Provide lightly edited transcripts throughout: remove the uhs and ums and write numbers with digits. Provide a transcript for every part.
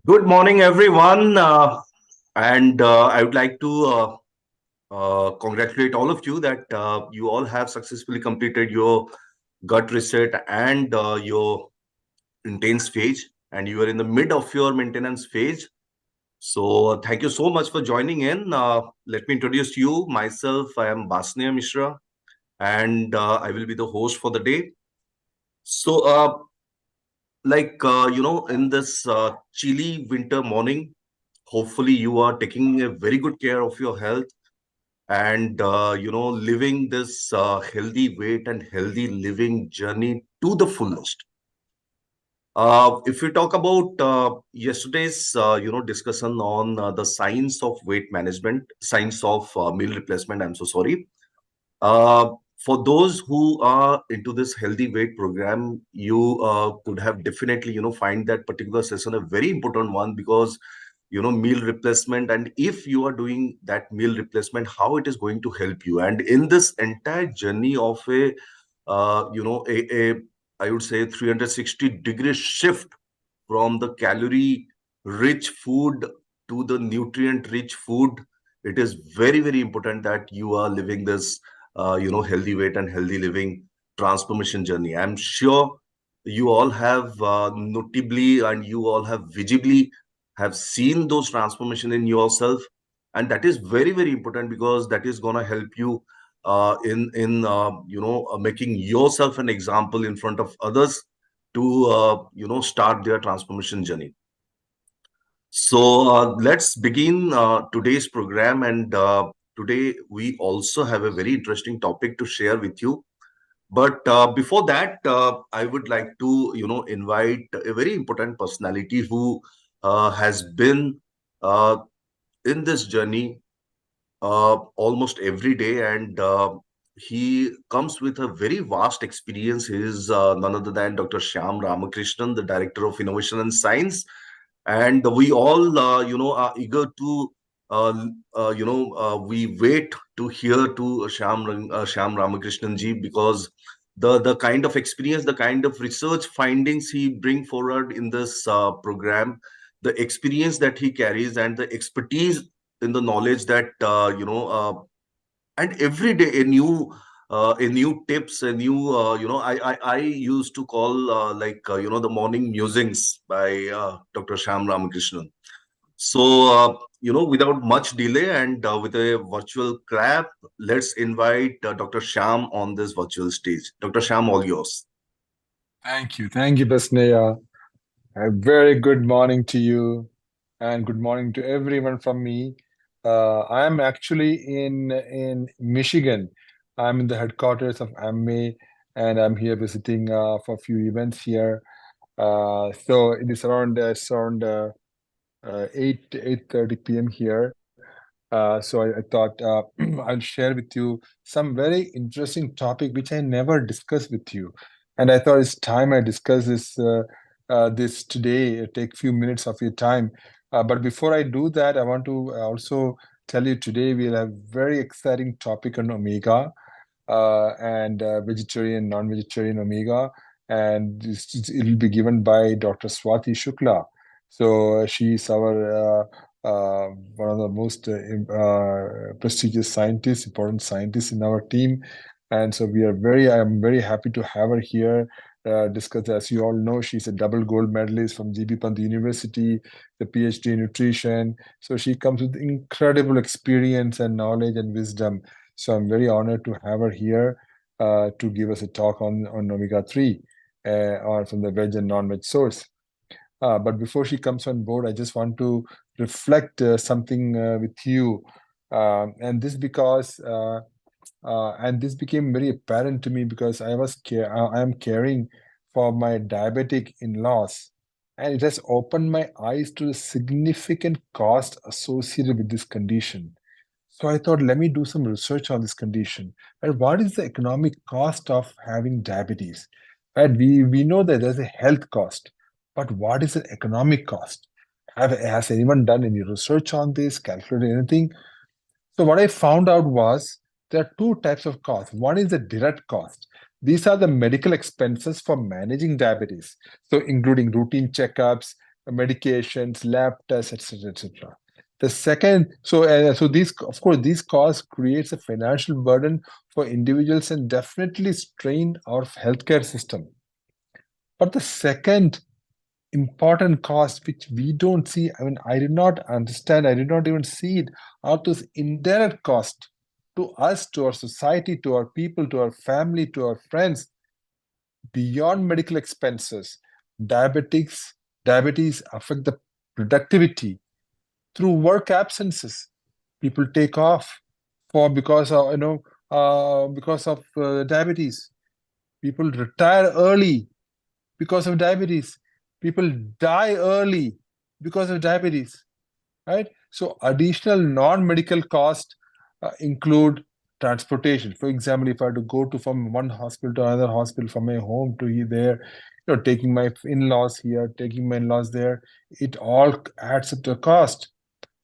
Good morning, everyone. And I would like to congratulate all of you that you all have successfully completed your gut reset and your intense phase, and you are in the mid of your maintenance phase. So, thank you so much for joining in. Let me introduce you myself. I am Basnia Mishra, and I will be the host for the day. So, in this chilly winter morning, hopefully you are taking a very good care of your health and living this healthy weight and healthy living journey to the fullest. If we talk about yesterday's discussion on the science of weight management, science of meal replacement, I'm so sorry. uh, for those who are into this healthy weight program, you could have definitely find that particular session a very important one, because meal replacement, and if you are doing that meal replacement, how it is going to help you. And in this entire journey of a I would say 360-degree shift from the calorie rich food to the nutrient rich food, it is very very important that you are living this healthy weight and healthy living transformation journey. I'm sure you all have notably and you all have visibly have seen those transformation in yourself, and that is very very important, because that is going to help you in making yourself an example in front of others to start their transformation journey. So let's begin today's program, and today we also have a very interesting topic to share with you. But before that, I would like to invite a very important personality who has been uh, in this journey almost every day, and he comes with a very vast experience. He is none other than Dr. Shyam Ramakrishnan, the Director of Innovation and Science, and we all are eager to we wait to hear to Shyam Ramakrishnan ji, because the kind of experience, the kind of research findings he bring forward in this program, the experience that he carries, and the expertise in the knowledge that and every day a new tips, a new I used to call the morning musings by Dr. Shyam Ramakrishnan. So without much delay and with a virtual clap, let's invite Dr. Shyam on this virtual stage. Dr. Shyam, all yours. Thank you. Thank you, Basneya. A very good morning to you, and good morning to everyone from me. I am actually in Michigan. I'm in the headquarters of AMME, and I'm here visiting for a few events here. So it is around 8:30 p.m. here. So I thought I'll share with you some very interesting topic which I never discussed with you, and I thought it's time I discuss this today. Take few minutes of your time, but before I do that, I want to also tell you today we'll have very exciting topic on omega and vegetarian, non-vegetarian omega, and it'll be given by Dr. Swati Shukla. So she's our one of the most prestigious scientists, important scientists in our team, and so I am very happy to have her here. Discuss, as you all know, she's a double gold medalist from GB Pant University, the PhD in nutrition. So she comes with incredible experience and knowledge and wisdom. So I'm very honored to have her here to give us a talk on omega-3 or from the veg and non-veg source. But before she comes on board, I just want to reflect something with you. And this became very apparent to me because I am caring for my diabetic in-laws, and it has opened my eyes to the significant cost associated with this condition. So I thought, let me do some research on this condition. And what is the economic cost of having diabetes? Right? We know that there's a health cost, but what is the economic cost? Has anyone done any research on this, calculated anything? So what I found out was there are two types of costs. One is the direct cost. These are the medical expenses for managing diabetes. So including routine checkups, medications, lab tests, etc., etc. The second, so these, of course, these costs creates a financial burden for individuals and definitely strain our healthcare system. But the second important cost which we don't see, I mean, I did not understand, I did not even see it, are those indirect costs to us, to our society, to our people, to our family, to our friends, beyond medical expenses. Diabetics, diabetes affect the productivity through work absences. People take off for because of diabetes. People retire early because of diabetes. People die early because of diabetes, right? So additional non-medical costs include transportation. For example, if I had to go to from one hospital to another hospital, from my home to there, taking my in-laws here, taking my in-laws there, it all adds up to a cost.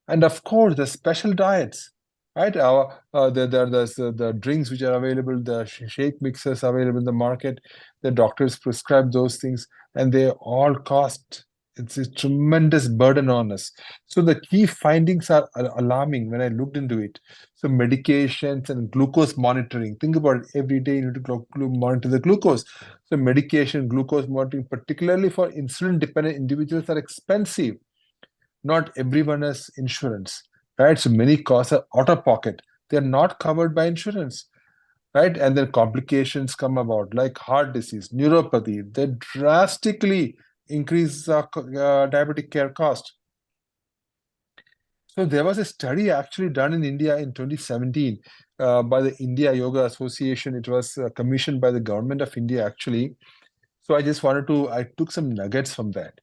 And of course, the special diets, right? The drinks which are available, the shake mixes available in the market, the doctors prescribe those things, and they all cost. It's a tremendous burden on us. So the key findings are alarming when I looked into it. So medications and glucose monitoring. Think about it. Every day you need to monitor the glucose. So medication, glucose monitoring, particularly for insulin-dependent individuals, are expensive. Not everyone has insurance, right? So many costs are out of pocket. They're not covered by insurance, right? And then complications come about, like heart disease, neuropathy. They drastically increase diabetic care cost. So there was a study actually done in India in 2017 by the India Yoga Association. It was commissioned by the government of India, actually. So I took some nuggets from that.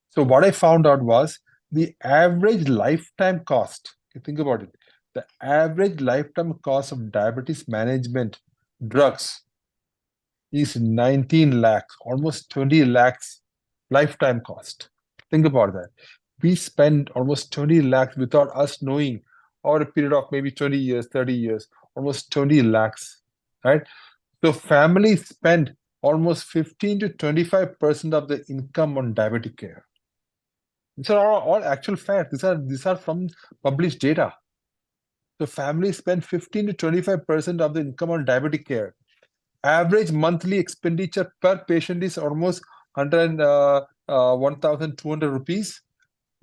So what I found out was the average lifetime cost. You think about it. The average lifetime cost of diabetes management drugs is 19 lakhs, almost 20 lakhs lifetime cost. Think about that. We spend almost 20 lakhs without us knowing over a period of maybe 20 years, 30 years, almost 20 lakhs, right? So families spend almost 15 to 25% of the income on diabetic care. These are all actual facts. These are from published data. So families spend 15 to 25% of the income on diabetic care. Average monthly expenditure per patient is almost 1,200 rupees,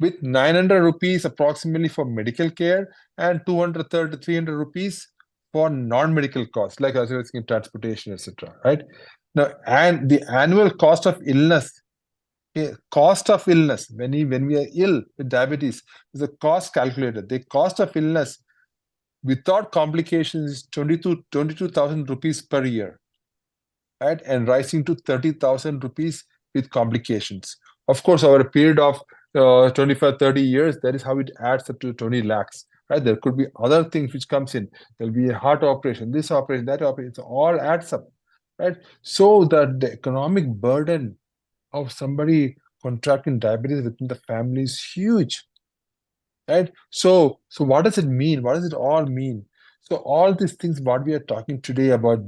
with 900 rupees approximately for medical care and 230 to 300 rupees for non-medical costs, like as in transportation, etc. Right? Now, and the annual cost of illness. Okay, cost of illness, when we are ill with diabetes, is a cost calculator. The cost of illness without complications is 22,000 rupees per year, right? And rising to 30,000 rupees with complications. Of course, over a period of 25, 30 years, that is how it adds up to 20 lakhs, right? There could be other things which comes in. There'll be a heart operation, this operation, that operation, it all adds up, right? So the economic burden of somebody contracting diabetes within the family is huge, right? So what does it mean? What does it all mean? So all these things what we are talking today about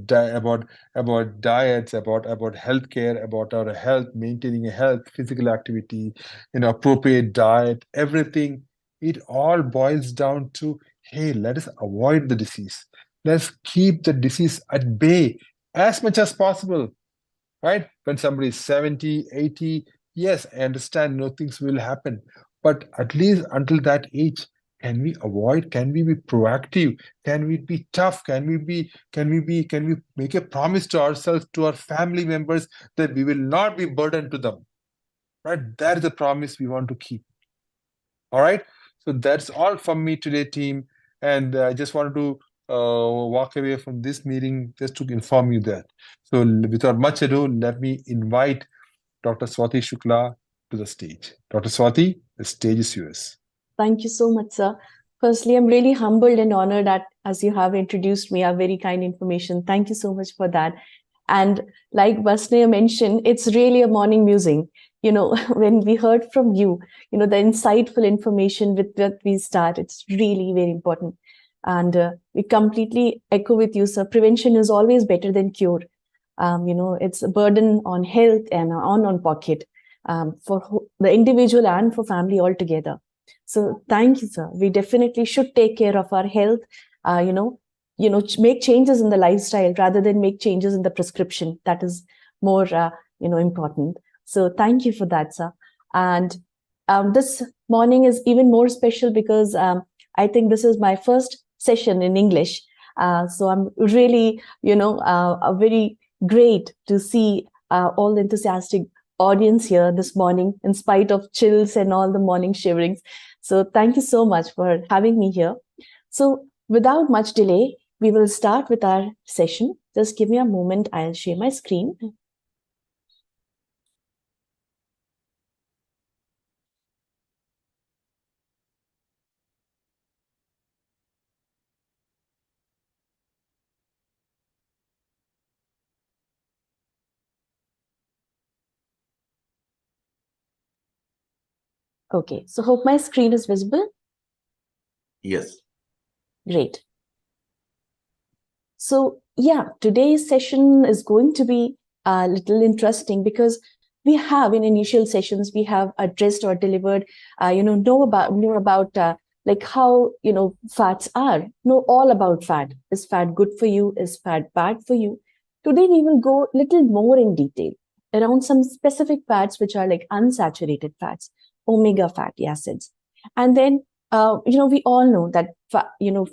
about diets, about healthcare, about our health, maintaining a health, physical activity, appropriate diet, everything, it all boils down to, hey, let us avoid the disease. Let's keep the disease at bay as much as possible, right? When somebody is 70, 80, yes, I understand no things will happen. But at least until that age, can we avoid? Can we be proactive? Can we be tough? Can we make a promise to ourselves, to our family members, that we will not be burdened to them? Right? That is the promise we want to keep. All right. So that's all from me today, team. And I just wanted to walk away from this meeting just to inform you that. So without much ado, let me invite Dr. Swati Shukla to the stage. Dr. Swati, the stage is yours. Thank you so much, sir. Firstly, I'm really humbled and honored that as you have introduced me, a very kind information. Thank you so much for that. And like Vasnaya mentioned, it's really a morning musing. When we heard from you, the insightful information with what we start, it's really very important. And we completely echo with you, sir. Prevention is always better than cure. It's a burden on health and on pocket. for the individual and for family altogether. So thank you, sir. We definitely should take care of our health, make changes in the lifestyle rather than make changes in the prescription. That is more, important. So thank you for that, sir. And this morning is even more special because I think this is my first session in English. So I'm really, very great to see all the enthusiastic audience here this morning, in spite of chills and all the morning shiverings. So thank you so much for having me here. So without much delay, we will start with our session. Just give me a moment. I'll share my screen. Okay, so hope my screen is visible. Yes. Great. So yeah, today's session is going to be a little interesting because we have in initial sessions, we have addressed or delivered, know about like how, fats are, know all about fat. Is fat good for you? Is fat bad for you? Today, we will go a little more in detail around some specific fats, which are like unsaturated fats, omega fatty acids. And then, we all know that,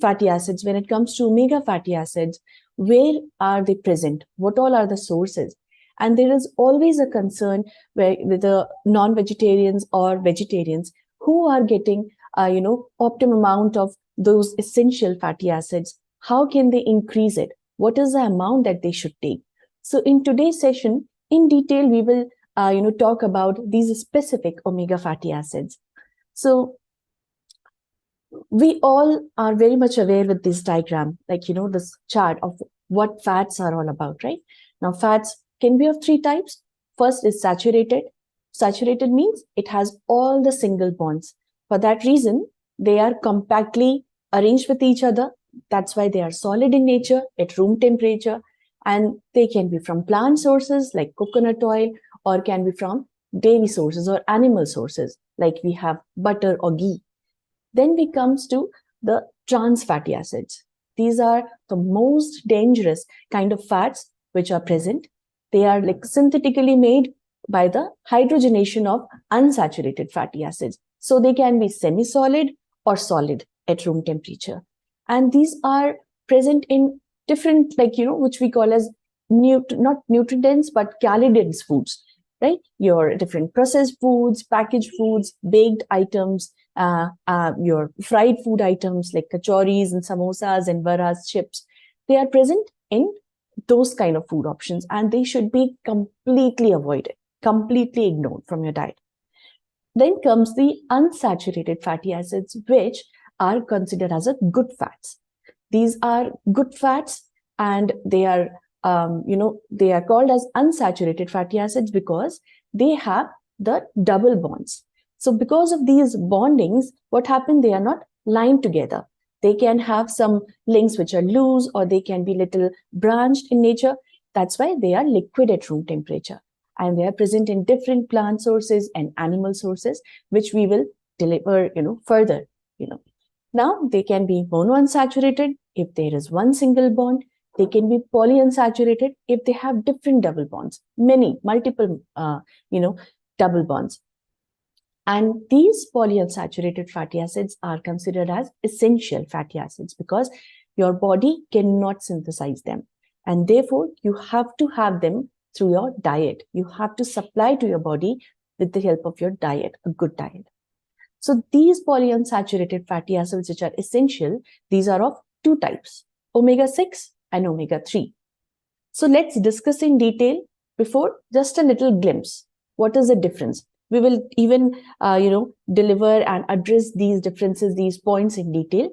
fatty acids, when it comes to omega fatty acids, where are they present? What all are the sources? And there is always a concern with the non-vegetarians or vegetarians who are getting, optimum amount of those essential fatty acids. How can they increase it? What is the amount that they should take? So in today's session, in detail, we will, talk about these specific omega fatty acids. So we all are very much aware with this diagram, like, this chart of what fats are all about, right? Now, fats can be of three types. First is saturated. Saturated means it has all the single bonds. For that reason, they are compactly arranged with each other. That's why they are solid in nature at room temperature. And they can be from plant sources like coconut oil, or can be from dairy sources or animal sources like we have butter or ghee. Then we comes to the trans fatty acids. These are the most dangerous kind of fats which are present. They are like synthetically made by the hydrogenation of unsaturated fatty acids. So they can be semi-solid or solid at room temperature. And these are present in different, which we call as not nutrients, but calorie-dense foods, right? Your different processed foods, packaged foods, baked items, your fried food items like kachoris and samosas and varas, chips. They are present in those kind of food options, and they should be completely avoided, completely ignored from your diet. Then comes the unsaturated fatty acids, which are considered as a good fats. These are good fats, and they are, they are called as unsaturated fatty acids because they have the double bonds. So because of these bondings, what happened? They are not lined together. They can have some links which are loose, or they can be little branched in nature. That's why they are liquid at room temperature. And they are present in different plant sources and animal sources, which we will deliver, further, Now, they can be monounsaturated if there is one single bond. They can be polyunsaturated if they have different double bonds, multiple, double bonds. And these polyunsaturated fatty acids are considered as essential fatty acids because your body cannot synthesize them. And therefore, you have to have them through your diet. You have to supply to your body with the help of your diet, a good diet. So these polyunsaturated fatty acids, which are essential, these are of two types, omega-6 and omega-3. So let's discuss in detail. Before, just a little glimpse. What is the difference? We will even, deliver and address these differences, these points in detail.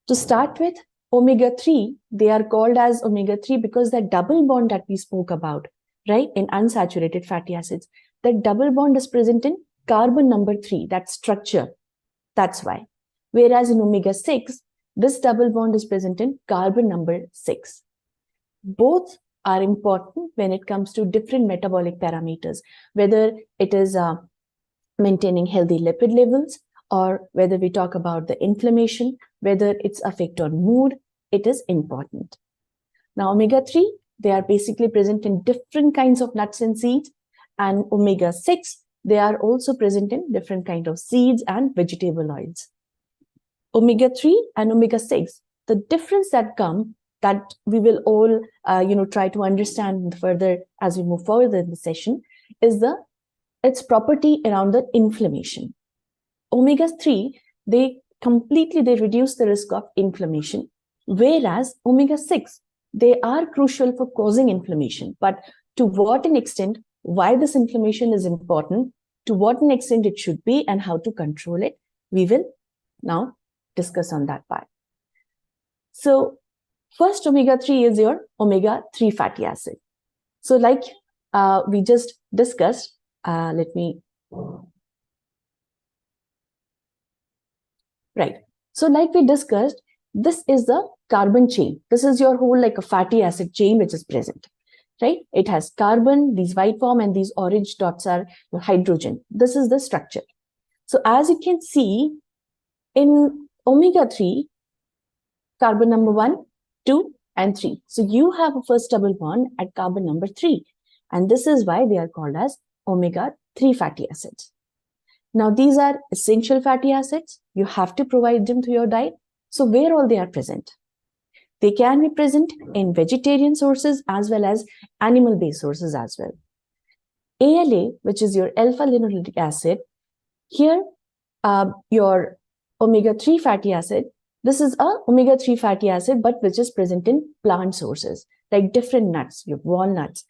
To start with, omega-3, they are called as omega-3 because that double bond that we spoke about, right, in unsaturated fatty acids, that double bond is present in carbon number 3, that structure. That's why. Whereas in omega-6, this double bond is present in carbon number 6. Both are important when it comes to different metabolic parameters, whether it is maintaining healthy lipid levels, or whether we talk about the inflammation, whether it's effect on mood, it is important. Now, omega-3, they are basically present in different kinds of nuts and seeds, and omega-6, they are also present in different kinds of seeds and vegetable oils. Omega-3 and omega-6, the difference that we will all try to understand further as we move forward in the session is its property around the inflammation. Omega-3, they reduce the risk of inflammation, whereas omega-6, they are crucial for causing inflammation. But to what an extent, why this inflammation is important, to what an extent it should be, and how to control it, we will now discuss on that part. So first, omega-3 is your omega-3 fatty acid. So like we just discussed, Right. So like we discussed, this is the carbon chain. This is your whole like a fatty acid chain which is present, right? It has carbon, these white form, and these orange dots are hydrogen. This is the structure. So as you can see, in omega-3, carbon number 1, 2, and 3. So you have a first double bond at carbon number 3. And this is why they are called as omega-3 fatty acids. Now, these are essential fatty acids. You have to provide them to your diet. So where all they are present? They can be present in vegetarian sources as well as animal-based sources as well. ALA, which is your alpha-linoleic acid, here your omega-3 fatty acid, this is a omega-3 fatty acid, but which is present in plant sources, like different nuts, your walnuts,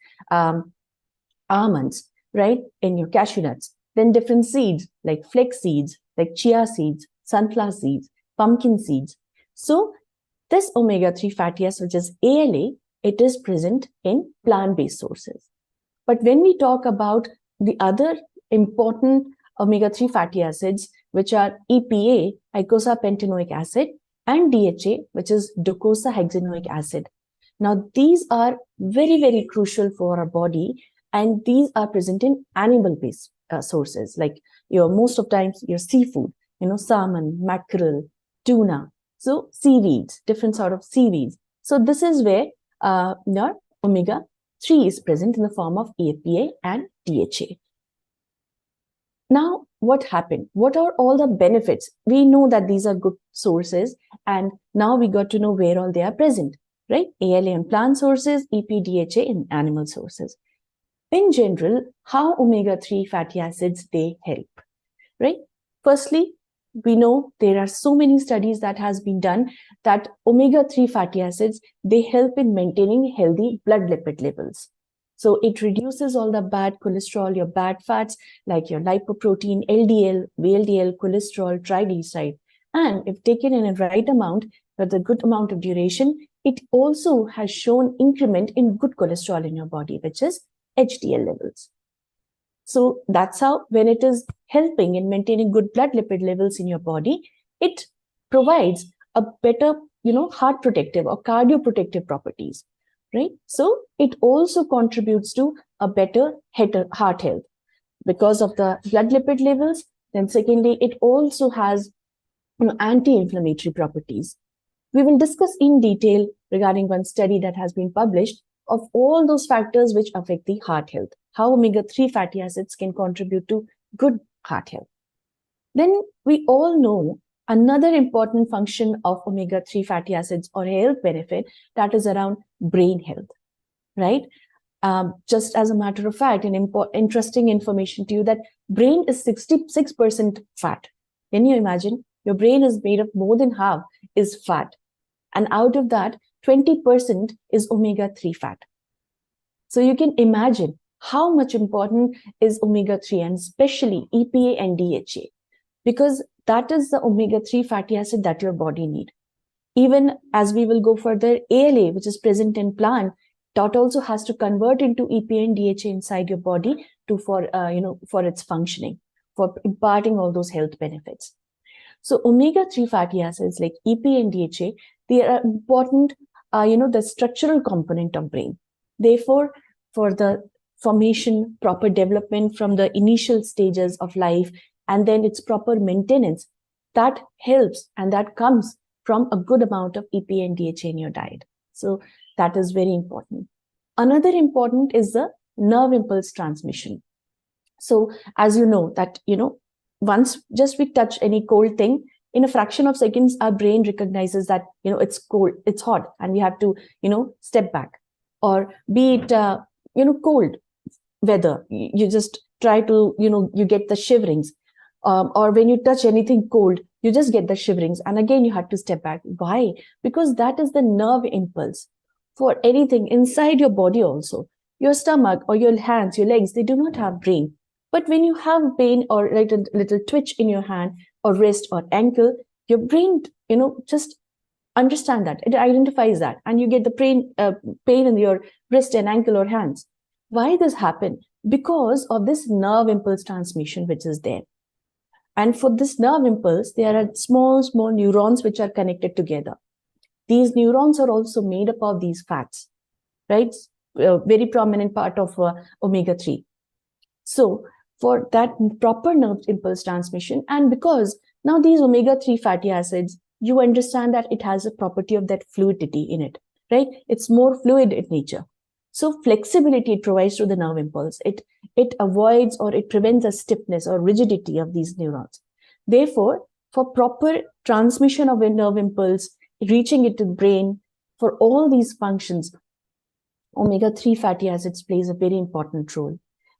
almonds, right, in your cashew nuts. Then different seeds, like flax seeds, like chia seeds, sunflower seeds, pumpkin seeds. So this omega-3 fatty acid, which is ALA, it is present in plant-based sources. But when we talk about the other important omega-3 fatty acids, which are EPA, eicosapentaenoic acid, and DHA, which is docosahexaenoic acid. Now, these are very, very crucial for our body, and these are present in animal-based sources, like most of times your seafood, salmon, mackerel, tuna. So seaweeds, different sort of seaweeds. So this is where your omega-3 is present in the form of EPA and DHA. Now, what happened? What are all the benefits? We know that these are good sources, and now we got to know where all they are present, right? ALA in plant sources, EPDHA in animal sources. In general, how omega-3 fatty acids, they help, right? Firstly, we know there are so many studies that has been done that omega-3 fatty acids, they help in maintaining healthy blood lipid levels. So it reduces all the bad cholesterol, your bad fats, like your lipoprotein, LDL, VLDL, cholesterol, triglyceride. And if taken in a right amount, with a good amount of duration, it also has shown increment in good cholesterol in your body, which is HDL levels. So that's how, when it is helping in maintaining good blood lipid levels in your body, it provides a better, heart protective or cardioprotective properties, right? So it also contributes to a better heart health because of the blood lipid levels. Then secondly, it also has anti-inflammatory properties. We will discuss in detail regarding one study that has been published of all those factors which affect the heart health, how omega-3 fatty acids can contribute to good heart health. Then we all know another important function of omega-3 fatty acids or health benefit, that is around brain health, right? Just as a matter of fact, an interesting information to you that brain is 66% fat. Can you imagine? Your brain is made of more than half is fat. And out of that, 20% is omega-3 fat. So you can imagine how much important is omega-3 and especially EPA and DHA, because that is the omega-3 fatty acid that your body needs. Even as we will go further, ALA, which is present in plant, that also has to convert into EPA and DHA inside your body for its functioning, for imparting all those health benefits. So omega-3 fatty acids like EPA and DHA, they are important, the structural component of brain. Therefore, for the formation, proper development from the initial stages of life, and then its proper maintenance, that helps and that comes from a good amount of EPA and DHA in your diet. So that is very important. Another important is the nerve impulse transmission. So as you know that, once just we touch any cold thing, in a fraction of seconds, our brain recognizes that, it's cold, it's hot, and we have to, step back. Or be it, cold weather, you just try to, you get the shiverings. Or when you touch anything cold, you just get the shiverings. And again, you have to step back. Why? Because that is the nerve impulse for anything inside your body also. Your stomach or your hands, your legs, they do not have brain. But when you have pain or like a little twitch in your hand or wrist or ankle, your brain, just understand that. It identifies that. And you get the pain in your wrist and ankle or hands. Why this happen? Because of this nerve impulse transmission which is there. And for this nerve impulse, there are small neurons which are connected together. These neurons are also made up of these fats, right? Very prominent part of omega-3. So for that proper nerve impulse transmission, and because now these omega-3 fatty acids, you understand that it has a property of that fluidity in it, right? It's more fluid in nature. So flexibility it provides to the nerve impulse. It avoids or it prevents the stiffness or rigidity of these neurons. Therefore, for proper transmission of a nerve impulse, reaching it to the brain, for all these functions, omega-3 fatty acids plays a very important role.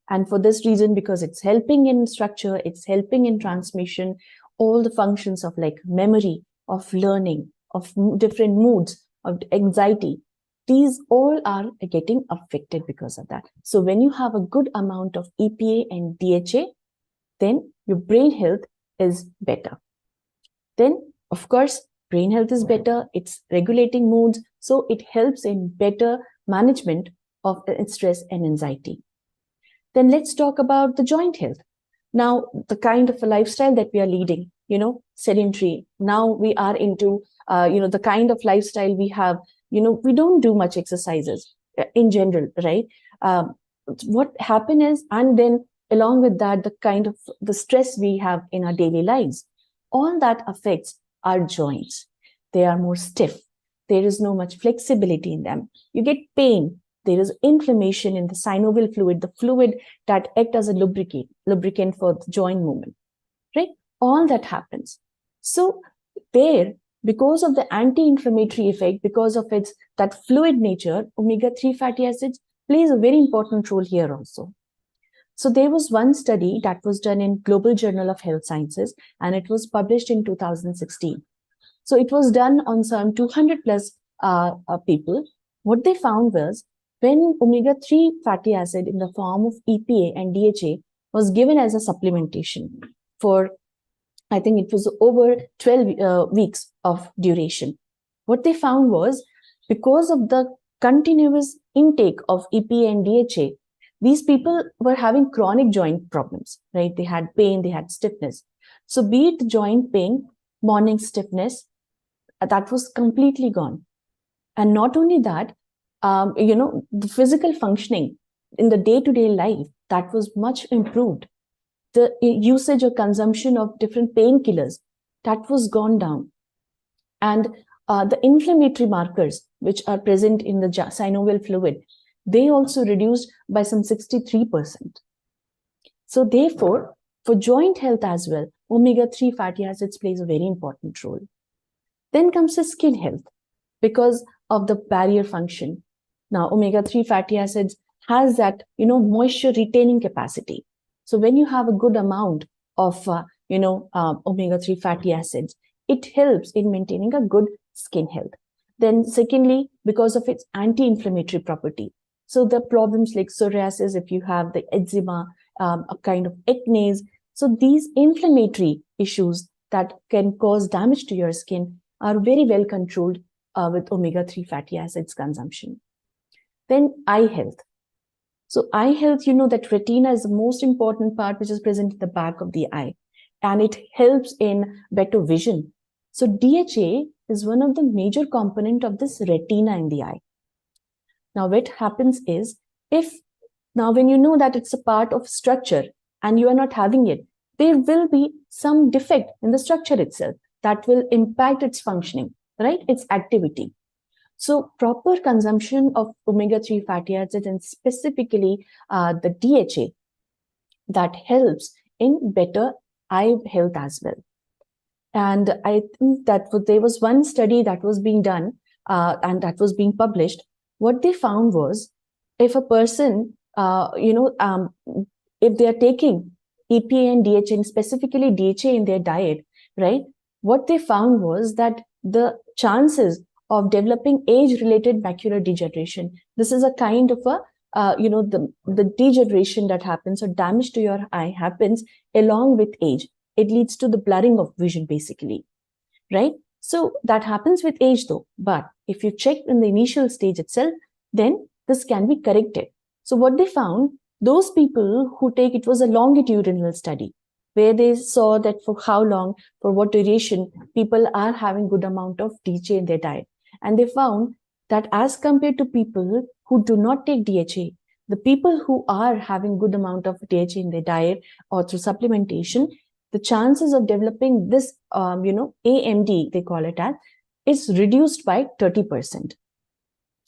And for this reason, because it's helping in structure, it's helping in transmission, all the functions of like memory, of learning, of different moods, of anxiety, these all are getting affected because of that. So when you have a good amount of EPA and DHA, then your brain health is better. Then, of course, brain health is better. It's regulating moods. So it helps in better management of stress and anxiety. Then let's talk about the joint health. Now, the kind of a lifestyle that we are leading, sedentary. Now we are into, the kind of lifestyle we have, we don't do much exercises in general, right? What happen is, and then along with that, the kind of the stress we have in our daily lives, all that affects our joints. They are more stiff. There is no much flexibility in them. You get pain. There is inflammation in the synovial fluid, the fluid that acts as a lubricant for the joint movement, right? All that happens. So there, because of the anti-inflammatory effect, because of its that fluid nature, omega-3 fatty acids plays a very important role here also. So there was one study that was done in Global Journal of Health Sciences, and it was published in 2016. So it was done on some 200 plus people. What they found was, when omega-3 fatty acid in the form of EPA and DHA was given as a supplementation for, I think it was over 12 weeks of duration, what they found was, because of the continuous intake of EPA and DHA, these people were having chronic joint problems, right? They had pain, they had stiffness. So be it joint pain, morning stiffness, that was completely gone. And not only that, the physical functioning in the day-to-day life, that was much improved. The usage or consumption of different painkillers, that was gone down. And the inflammatory markers, which are present in the synovial fluid, they also reduced by some 63%. So therefore, for joint health as well, omega-3 fatty acids plays a very important role. Then comes the skin health, because of the barrier function. Now, omega-3 fatty acids has that, moisture retaining capacity. So when you have a good amount of, omega-3 fatty acids, it helps in maintaining a good skin health. Then secondly, because of its anti-inflammatory property. So the problems like psoriasis, if you have the eczema, a kind of acne, so these inflammatory issues that can cause damage to your skin are very well controlled with omega-3 fatty acids consumption. Then eye health. So eye health, that retina is the most important part which is present at the back of the eye, and it helps in better vision. So DHA is one of the major component of this retina in the eye. Now, what happens is, now when you know that it's a part of structure and you are not having it, there will be some defect in the structure itself that will impact its functioning, right? Its activity. So proper consumption of omega-3 fatty acids, and specifically the DHA, that helps in better eye health as well. And I think that there was one study that was being done and that was being published. What they found was, if a person, if they are taking EPA and DHA, and specifically DHA in their diet, right? What they found was that the chances of developing age-related macular degeneration, this is a kind of a the degeneration that happens, or damage to your eye happens along with age. It leads to the blurring of vision, basically, right? So that happens with age though, but if you check in the initial stage itself, then this can be corrected. So what they found, those people who take, it was a longitudinal study where they saw that for how long, for what duration, people are having good amount of DHA in their diet. And they found that as compared to people who do not take DHA, the people who are having good amount of DHA in their diet or through supplementation, the chances of developing this, AMD, they call it as, is reduced by 30%.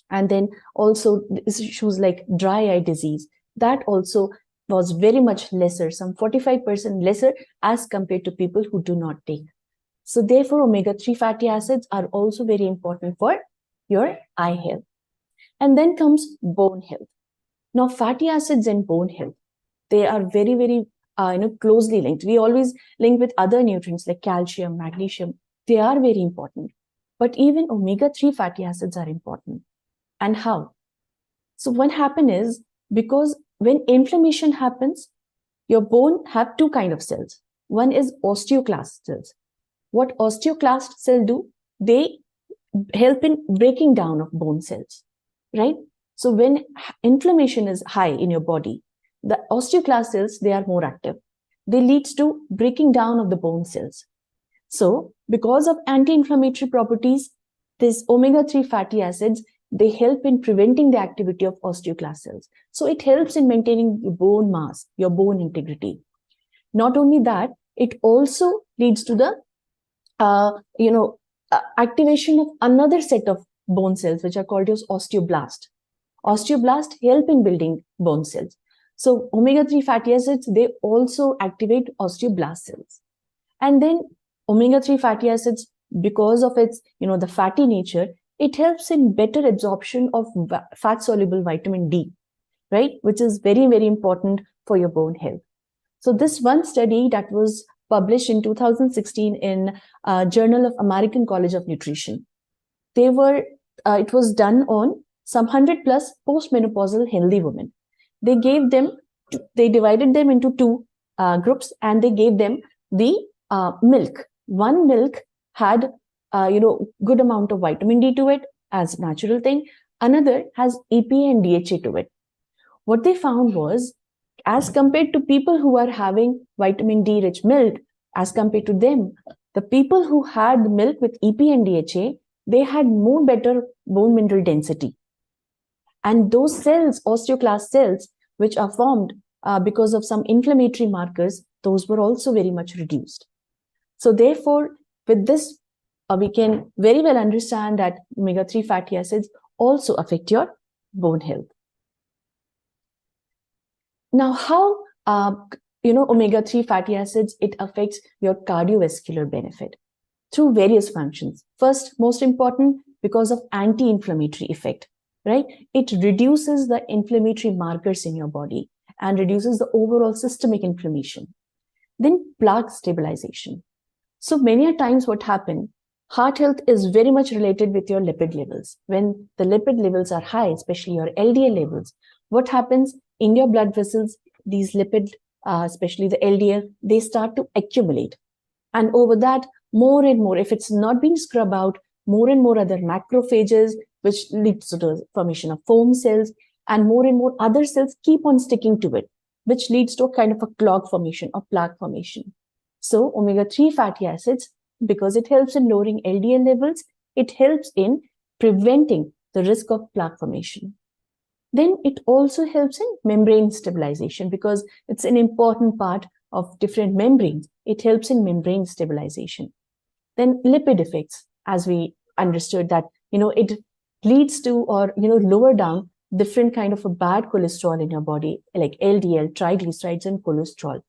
And then also issues like dry eye disease, that also was very much lesser, some 45% lesser as compared to people who do not take. So therefore, omega-3 fatty acids are also very important for your eye health. And then comes bone health. Now, fatty acids and bone health, they are very, very closely linked. We always link with other nutrients like calcium, magnesium. They are very important. But even omega-3 fatty acids are important. And how? So what happens is, because when inflammation happens, your bone have two kind of cells. One is osteoclast cells. What osteoclast cells do? They help in breaking down of bone cells, right? So when inflammation is high in your body, the osteoclast cells, they are more active. They lead to breaking down of the bone cells. So because of anti-inflammatory properties, these omega-3 fatty acids, they help in preventing the activity of osteoclast cells. So it helps in maintaining your bone mass, your bone integrity. Not only that, it also leads to the activation of another set of bone cells, which are called as osteoblast. Osteoblast help in building bone cells. So omega-3 fatty acids, they also activate osteoblast cells. And then omega-3 fatty acids, because of its, the fatty nature, it helps in better absorption of fat-soluble vitamin D, right? Which is very, very important for your bone health. So this one study that was published in 2016 in Journal of American College of Nutrition, it was done on some 100 plus postmenopausal healthy women. They divided them into two groups, and they gave them the milk. One milk had good amount of vitamin D to it as natural thing. Another has EPA and DHA to it. What they found was, as compared to people who are having vitamin D rich milk, as compared to them, the people who had milk with EPA and DHA, they had more better bone mineral density. And those cells, osteoclast cells, which are formed because of some inflammatory markers, those were also very much reduced. So therefore, with this, we can very well understand that omega-3 fatty acids also affect your bone health. Now, how omega-3 fatty acids, it affects your cardiovascular benefit through various functions. First, most important, because of anti-inflammatory effect, right? It reduces the inflammatory markers in your body and reduces the overall systemic inflammation. Then plaque stabilization. So many a times what happens, heart health is very much related with your lipid levels. When the lipid levels are high, especially your LDL levels, what happens in your blood vessels, these lipid, especially the LDL, they start to accumulate. And over that, more and more, if it's not being scrubbed out, more and more other macrophages, which leads to the formation of foam cells, and more other cells keep on sticking to it, which leads to a kind of a clog formation or plaque formation. So omega-3 fatty acids, because it helps in lowering LDL levels, it helps in preventing the risk of plaque formation. Then it also helps in membrane stabilization because it's an important part of different membranes. It helps in membrane stabilization. Then lipid effects, as we understood that, it leads to or, lower down different kind of a bad cholesterol in your body, like LDL, triglycerides, and cholesterol.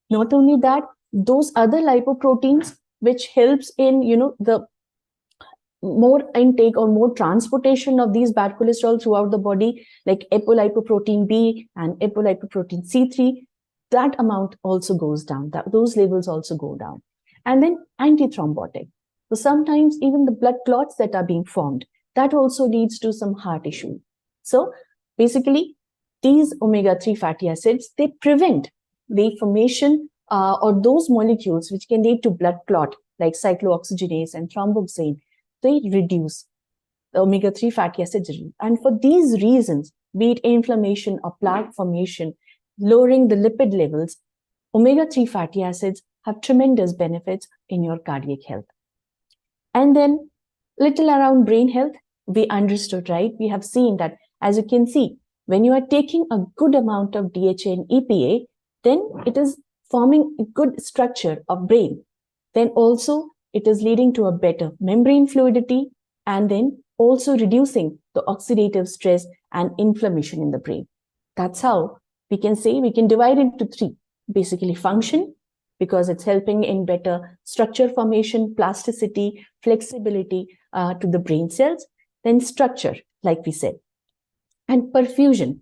Not only that, those other lipoproteins, which helps in, the more intake or more transportation of these bad cholesterol throughout the body, like apolipoprotein B and apolipoprotein C3, that amount also goes down. Those levels also go down. And then antithrombotic. So sometimes even the blood clots that are being formed, that also leads to some heart issue. So basically, these omega-3 fatty acids, they prevent the formation or those molecules which can lead to blood clot, like cyclooxygenase and thromboxane. They reduce the omega-3 fatty acids. And for these reasons, be it inflammation or plaque formation, lowering the lipid levels, omega-3 fatty acids have tremendous benefits in your cardiac health. And then little around brain health, we understood, right? We have seen that, as you can see, when you are taking a good amount of DHA and EPA, then it is forming a good structure of brain. Then also it is leading to a better membrane fluidity and then also reducing the oxidative stress and inflammation in the brain. That's how we can say we can divide into three. Basically function, because it's helping in better structure formation, plasticity, flexibility to the brain cells. Then structure, like we said, and perfusion.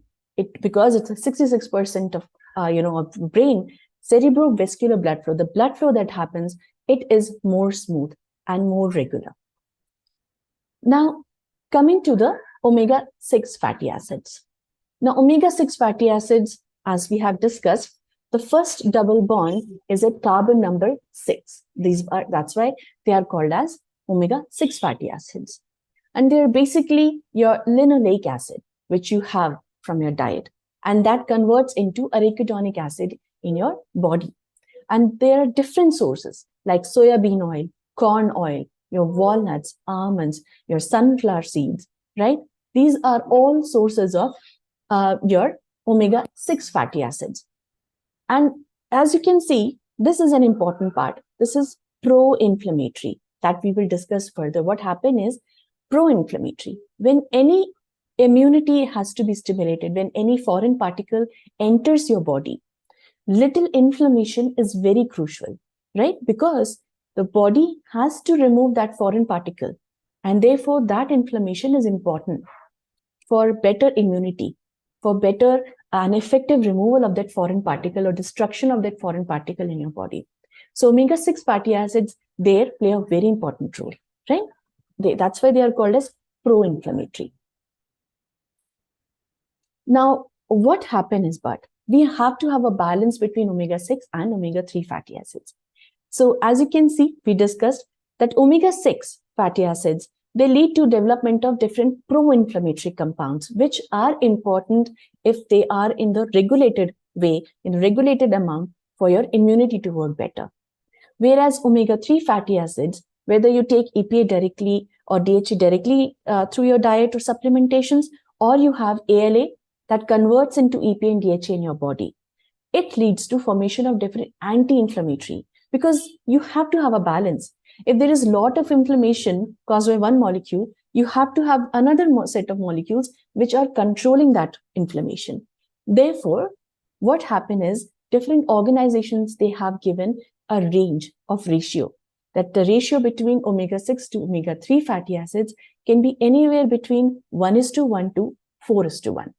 Because it's a 66% of of brain, cerebrovascular blood flow, the blood flow that happens, it is more smooth and more regular. Now, coming to the omega-6 fatty acids. Now, omega-6 fatty acids, as we have discussed, the first double bond is at carbon number 6. That's why they are called as omega-6 fatty acids. And they're basically your linoleic acid, which you have from your diet. And that converts into arachidonic acid in your body. And there are different sources like soya bean oil, corn oil, your walnuts, almonds, your sunflower seeds, right? These are all sources of your omega-6 fatty acids. And as you can see, this is an important part. This is pro-inflammatory that we will discuss further. What happened is pro-inflammatory. When any immunity has to be stimulated, when any foreign particle enters your body, little inflammation is very crucial, right? Because the body has to remove that foreign particle. And therefore, that inflammation is important for better immunity, for better and effective removal of that foreign particle or destruction of that foreign particle in your body. So omega-6 fatty acids there play a very important role, right? That's why they are called as pro-inflammatory. Now, what happens is, but we have to have a balance between omega-6 and omega-3 fatty acids. So as you can see, we discussed that omega-6 fatty acids, they lead to development of different pro-inflammatory compounds, which are important if they are in the regulated way, in regulated amount for your immunity to work better. Whereas omega-3 fatty acids, whether you take EPA directly or DHA directly through your diet or supplementations, or you have ALA that converts into EPA and DHA in your body, it leads to formation of different anti-inflammatory, because you have to have a balance. If there is a lot of inflammation caused by one molecule, you have to have another set of molecules which are controlling that inflammation. Therefore, what happens is different organizations, they have given a range of ratio, that the ratio between omega-6 to omega-3 fatty acids can be anywhere between 1:1 to 4:1.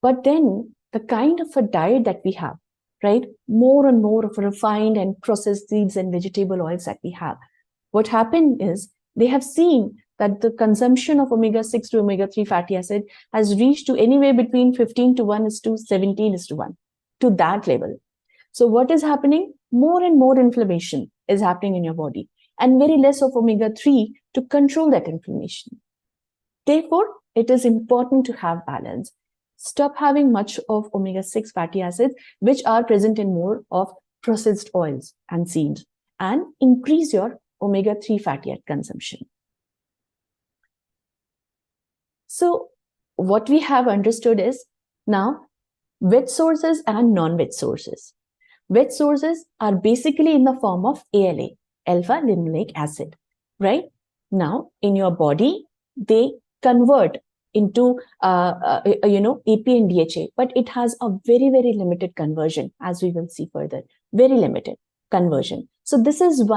But then the kind of a diet that we have, right? More and more of refined and processed seeds and vegetable oils that we have. What happened is they have seen that the consumption of omega-6 to omega-3 fatty acid has reached to anywhere between 15:1 to 17:1, to that level. So what is happening? More and more inflammation is happening in your body and very less of omega-3 to control that inflammation. Therefore, it is important to have balance. Stop having much of omega-6 fatty acids, which are present in more of processed oils and seeds, and increase your omega-3 fatty acid consumption. So what we have understood is now veg sources and non-veg sources. Veg sources are basically in the form of ALA, alpha linoleic acid, right? Now, in your body, they convert into APA and DHA, but it has a very, very limited conversion, as we will see further. Very limited conversion. So this is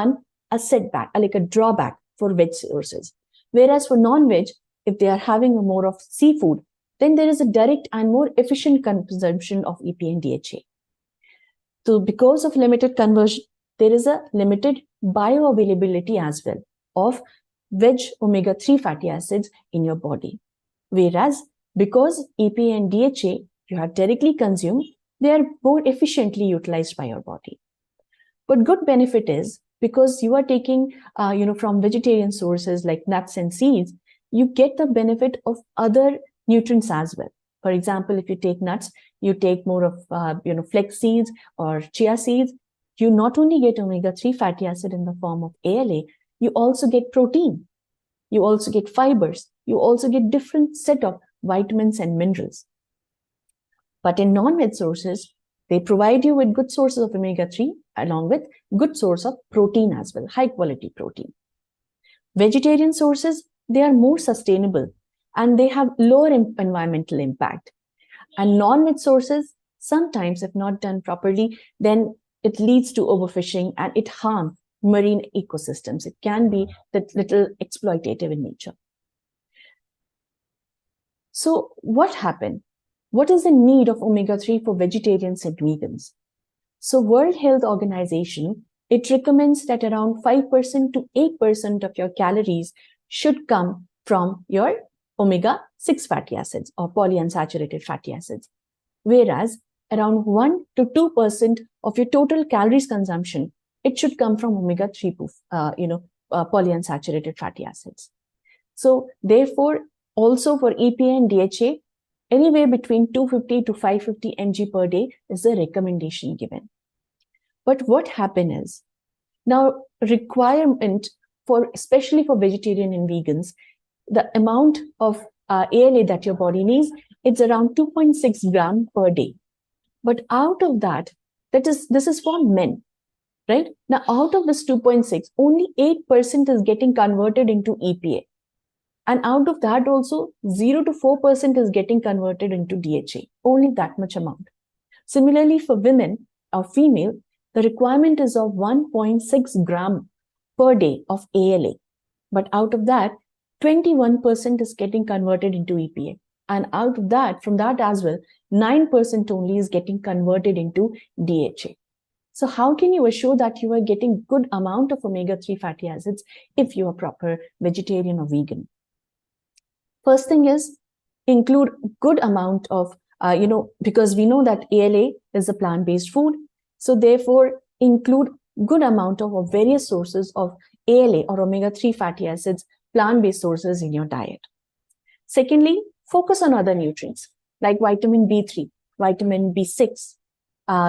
a setback, like a drawback for veg sources. Whereas for non-veg, if they are having more of seafood, then there is a direct and more efficient consumption of EPA and DHA. So because of limited conversion, there is a limited bioavailability as well of veg omega-3 fatty acids in your body. Whereas because EPA and DHA you have directly consumed, they are more efficiently utilized by your body. But good benefit is because you are taking from vegetarian sources like nuts and seeds, you get the benefit of other nutrients as well. For example, if you take nuts, you take more of flax seeds or chia seeds, you not only get omega-3 fatty acid in the form of ALA, you also get protein, you also get fibers, you also get different set of vitamins and minerals. But in non-veg sources, they provide you with good sources of omega-3 along with good source of protein as well, high quality protein. Vegetarian sources, they are more sustainable and they have lower environmental impact. And non-veg sources, sometimes if not done properly, then it leads to overfishing and it harms marine ecosystems. It can be that little exploitative in nature. So what happened? What is the need of omega-3 for vegetarians and vegans? So World Health Organization, it recommends that around 5% to 8% of your calories should come from your omega-6 fatty acids or polyunsaturated fatty acids. Whereas around 1 to 2% of your total calories consumption, it should come from omega-3 polyunsaturated fatty acids. So therefore, also for EPA and DHA, anywhere between 250 to 550 mg per day is the recommendation given. But what happens is, now requirement for, especially for vegetarian and vegans, the amount of ALA that your body needs, it's around 2.6 gram per day. But out of that, this is for men, right? Now, out of this 2.6, only 8% is getting converted into EPA. And out of that also, 0 to 4% is getting converted into DHA, only that much amount. Similarly, for women or female, the requirement is of 1.6 gram per day of ALA. But out of that, 21% is getting converted into EPA. And out of that, from that as well, 9% only is getting converted into DHA. So how can you assure that you are getting good amount of omega-3 fatty acids if you are proper vegetarian or vegan? First thing is include good amount of, because we know that ALA is a plant-based food. So therefore, include good amount of various sources of ALA or omega-3 fatty acids, plant-based sources in your diet. Secondly, focus on other nutrients like vitamin B3, vitamin B6.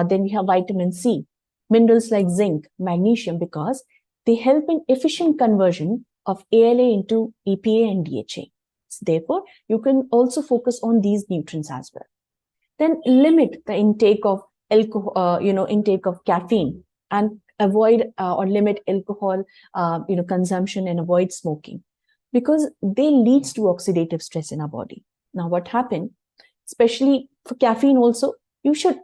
Then we have vitamin C, minerals like zinc, magnesium, because they help in efficient conversion of ALA into EPA and DHA. Therefore, you can also focus on these nutrients as well. Then limit the intake of alcohol, intake of caffeine, and avoid or limit alcohol, consumption, and avoid smoking, because they leads to oxidative stress in our body. Now, what happened, especially for caffeine, also you should,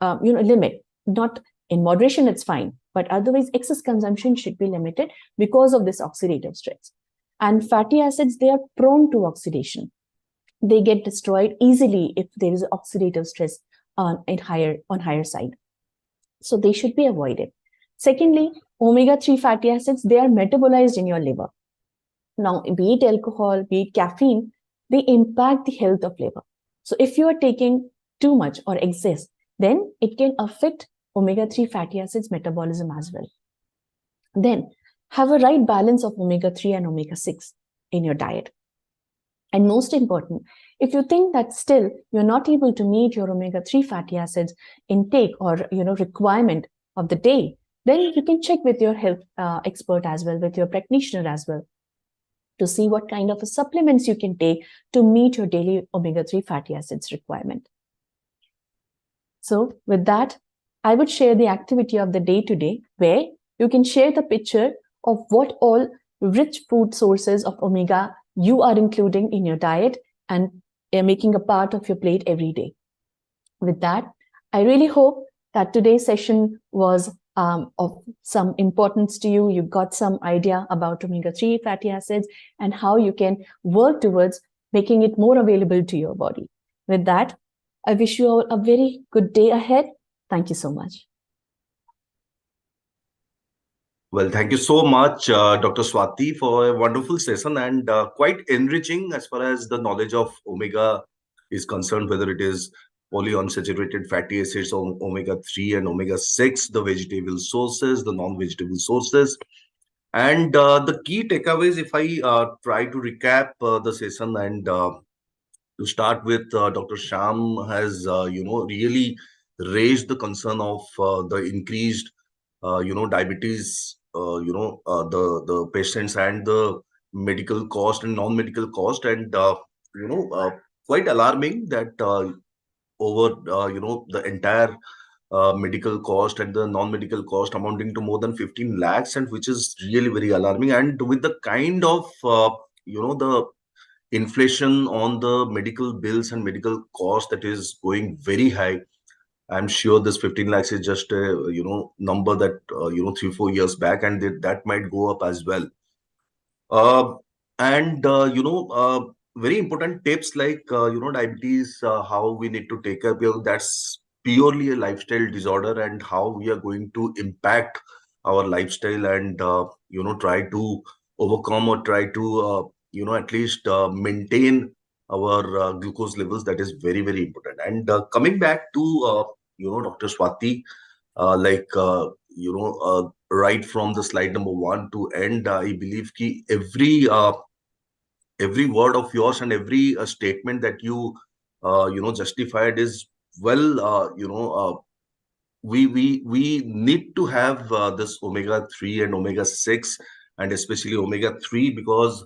limit. Not in moderation, it's fine, but otherwise excess consumption should be limited because of this oxidative stress. And fatty acids, they are prone to oxidation. They get destroyed easily if there is oxidative stress on higher side. So they should be avoided. Secondly, omega-3 fatty acids, they are metabolized in your liver. Now, be it alcohol, be it caffeine, they impact the health of liver. So if you are taking too much or excess, then it can affect omega-3 fatty acids metabolism as well. Then have a right balance of omega-3 and omega-6 in your diet. And most important, if you think that still you're not able to meet your omega-3 fatty acids intake or requirement of the day, then you can check with your health expert as well, with your practitioner as well, to see what kind of supplements you can take to meet your daily omega-3 fatty acids requirement. So with that, I would share the activity of the day today, where you can share the picture of what all rich food sources of omega you are including in your diet and making a part of your plate every day. With that, I really hope that today's session was of some importance to you. You got some idea about omega-3 fatty acids and how you can work towards making it more available to your body. With that, I wish you all a very good day ahead. Thank you so much. Well, thank you so much, Dr. Swati, for a wonderful session and quite enriching as far as the knowledge of omega is concerned, whether it is polyunsaturated fatty acids, omega-3 and omega-6, the vegetable sources, the non-vegetable sources. And the key takeaways, if I try to recap the session and to start with, Dr. Sham has, really raised the concern of the increased, diabetes, the patients and the medical cost and non-medical cost, and quite alarming that over, the entire medical cost and the non-medical cost amounting to more than 15 lakhs, and which is really very alarming. And with the kind of, the inflation on the medical bills and medical cost that is going very high, I'm sure this 15 lakhs is just a number that 3-4 years back, and that might go up as well. uh, and very important tips like diabetes, how we need to take care, because that's purely a lifestyle disorder, and how we are going to impact our lifestyle and try to overcome or try to at least maintain our glucose levels. That is very, very important. And coming back to Dr. Swati, like right from the slide number 1 to end, I believe ki every word of yours and every statement that you justified is well, we need to have this omega-3 and omega-6, and especially omega-3, because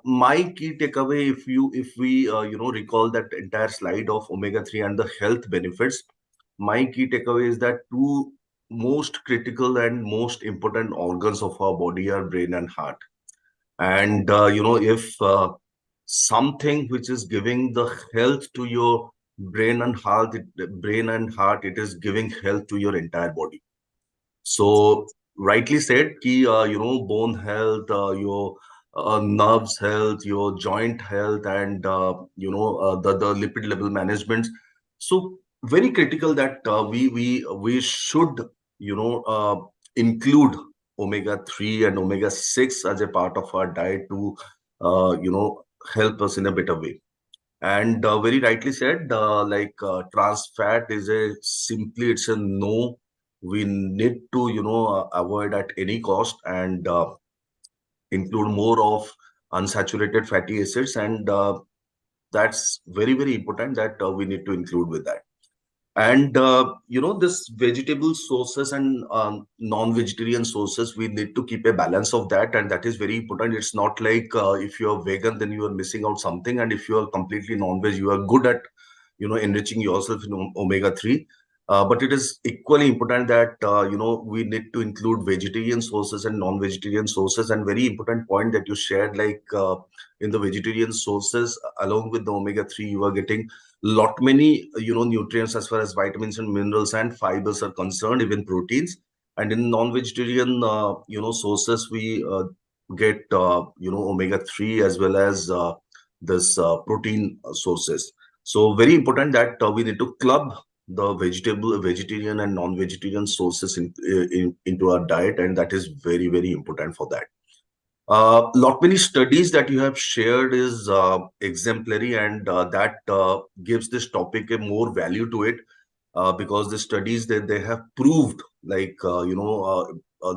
my key takeaway, if we recall that entire slide of omega-3 and the health benefits, my key takeaway is that two most critical and most important organs of our body are brain and heart. And if something which is giving the health to your brain and heart, it is giving health to your entire body. So rightly said, ki bone health, your nerves health, your joint health, and the lipid level management. So very critical that we should include omega-3 and omega-6 as a part of our diet to help us in a better way. And very rightly said, trans fat is it's a no. We need to avoid at any cost, and include more of unsaturated fatty acids, and that's very, very important that we need to include with that. And this vegetable sources and non-vegetarian sources, we need to keep a balance of that, and that is very important. It's not like if you're vegan, then you are missing out something, and if you are completely non-veg, you are good at enriching yourself in omega-3. But it is equally important that we need to include vegetarian sources and non-vegetarian sources. And very important point that you shared, like in the vegetarian sources, along with the omega-3, you are getting lot many nutrients as far as vitamins and minerals and fibers are concerned, even proteins. And in non-vegetarian sources, we get omega-3 as well as this protein sources. So very important that we need to club the vegetarian and non-vegetarian sources into our diet, and that is very, very important for that. Lot many studies that you have shared is exemplary, and that gives this topic a more value to it, because the studies that they have proved, like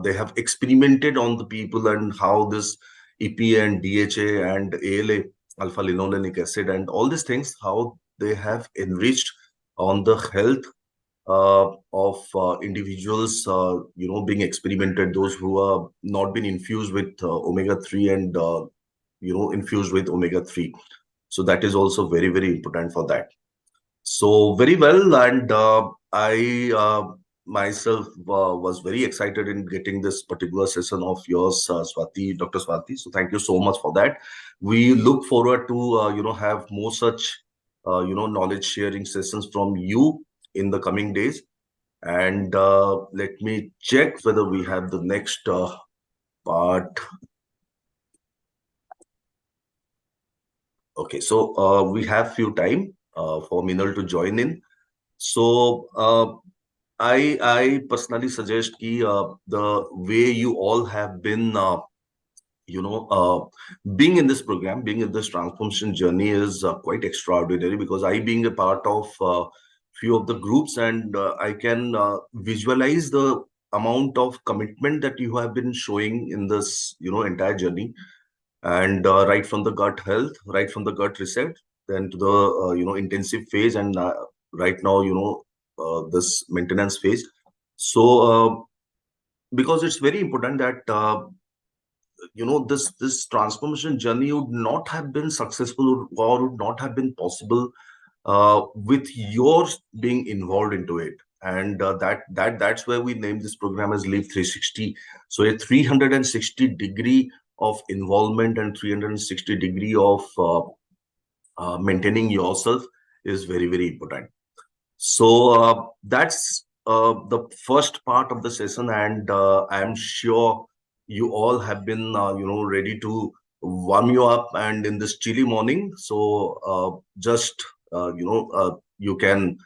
they have experimented on the people, and how this EPA and DHA and ALA, alpha linolenic acid, and all these things, how they have enriched on the health of individuals, being experimented, those who are not been infused with omega-3 and infused with omega-3. So that is also very, very important for that. So very well, and I myself was very excited in getting this particular session of yours, Swati, Dr. Swati. So thank you so much for that. We look forward to have more such knowledge sharing sessions from you in the coming days. And let me check whether we have the next part. Okay, so we have few time for Minal to join in. So I personally suggest ki, the way you all have been you know uh, being in this program, being in this transformation journey is quite extraordinary, because I being a part of few of the groups, and I can visualize the amount of commitment that you have been showing in this entire journey. And right from the gut health, right from the gut reset, then to the intensive phase, and right now this maintenance phase. So because it's very important that this transformation journey would not have been successful, or would not have been possible with yours being involved into it. And that's where we named this program as Live 360. So a 360-degree of involvement and 360-degree of maintaining yourself is very, very important. So that's the first part of the session, and I am sure you all have been, ready to warm you up, and in this chilly morning. So just you can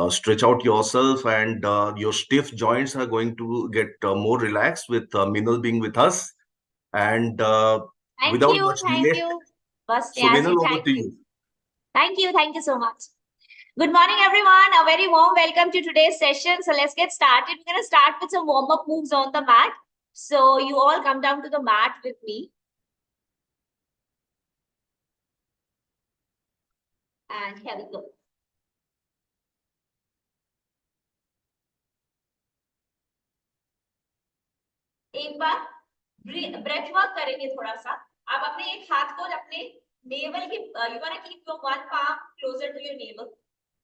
stretch out yourself, and your stiff joints are going to get more relaxed with Minal being with us, and Thank without you, much thank delay. you. Bas So Minal, over thank to you. you. Thank you so much. Good morning, everyone. A very warm welcome to today's session. So let's get started. We're going to start with some warm-up moves on the mat. So you all come down to the mat with me. And here we go. एक बार breath work करेंगे थोड़ा सा. आप अपने एक हाथ को अपने navel की you want to keep your one palm closer to your navel.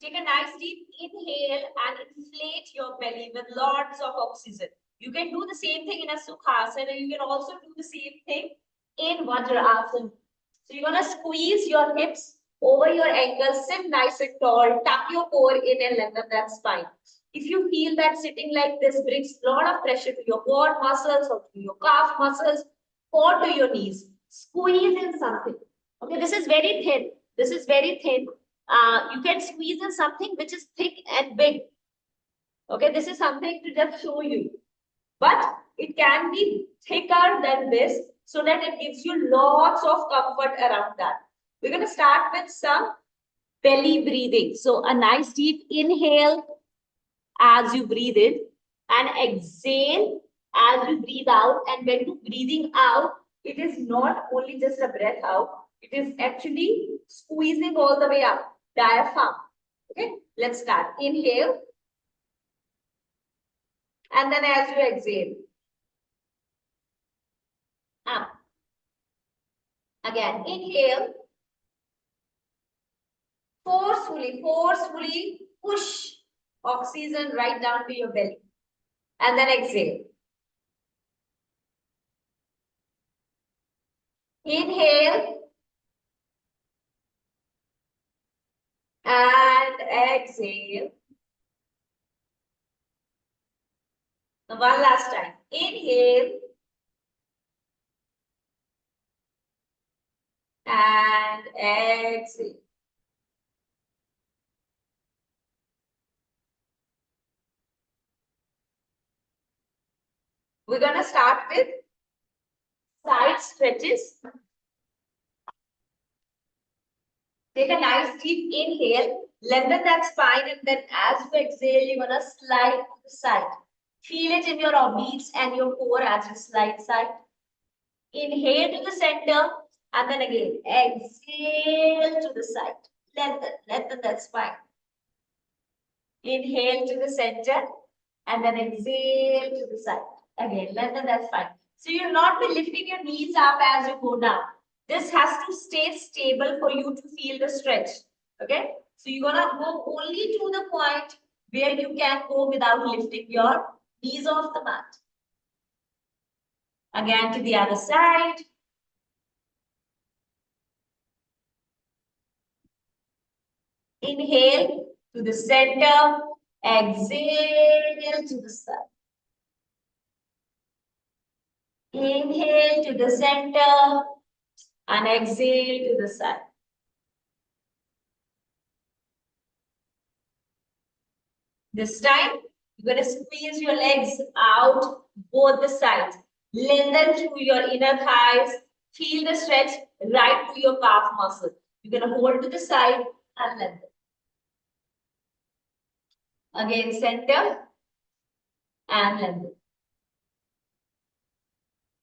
Take a nice deep inhale and inflate your belly with lots of oxygen. You can do the same thing in a Sukhasana, and you can also do the same thing in Vajrasana. So you're going to squeeze your hips over your ankles, sit nice and tall, tuck your core in and lengthen that spine. If you feel that sitting like this brings a lot of pressure to your quad muscles or to your calf muscles or to your knees, squeeze in something. Okay, this is very thin. This is very thin. You can squeeze in something which is thick and big. Okay, this is something to just show you. But it can be thicker than this so that it gives you lots of comfort around that. We're going to start with some belly breathing. So a nice deep inhale as you breathe in, and exhale as you breathe out. And when you're breathing out, it is not only just a breath out, it is actually squeezing all the way up, diaphragm. Okay, let's start. Inhale. And then as you exhale, up. Again, inhale. Forcefully push oxygen right down to your belly. And then exhale. Inhale. And exhale. One last time. Inhale. And exhale. We're going to start with side stretches. Take a nice deep inhale, lengthen that spine, and then as you exhale, you're going to slide to the side. Feel it in your obliques and your core as you slide side. Inhale to the center, and then again, exhale to the side. Lengthen that spine. Inhale to the center, and then exhale to the side. Again, lengthen that spine. So you'll not be lifting your knees up as you go down. This has to stay stable for you to feel the stretch. Okay, so you're gonna go only to the point where you can go without lifting your knees off the mat. Again to the other side. Inhale to the center, exhale to the side. Inhale to the center and exhale to the side. This time, you're going to squeeze your legs out both the sides. Lengthen through your inner thighs. Feel the stretch right to your calf muscle. You're going to hold to the side and lengthen. Again, center and lengthen.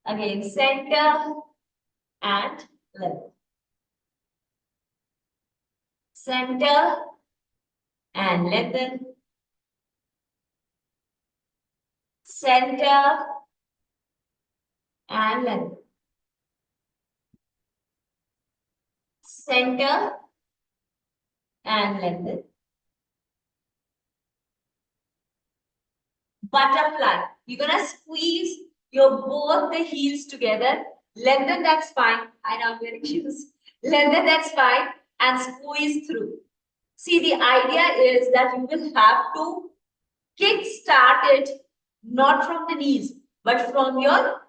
Again, center and lengthen. Center and lengthen. Center and lengthen. Center and lengthen. Butterfly. You're gonna squeeze your both the heels together. Lengthen that spine. I know I'm wearing shoes. Lengthen that spine and squeeze through. See, the idea is that you will have to kick start it not from the knees, but from your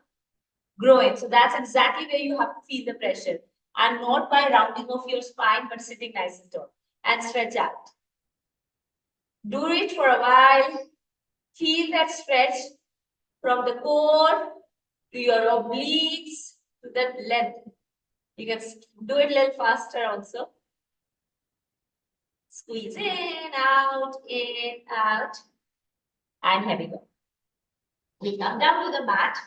groin. So that's exactly where you have to feel the pressure, and not by rounding off your spine, but sitting nice and tall and stretch out. Do it for a while. Feel that stretch from the core to your obliques to the length. You can do it a little faster also. Squeeze in, out, and here we go. We come down to the mat,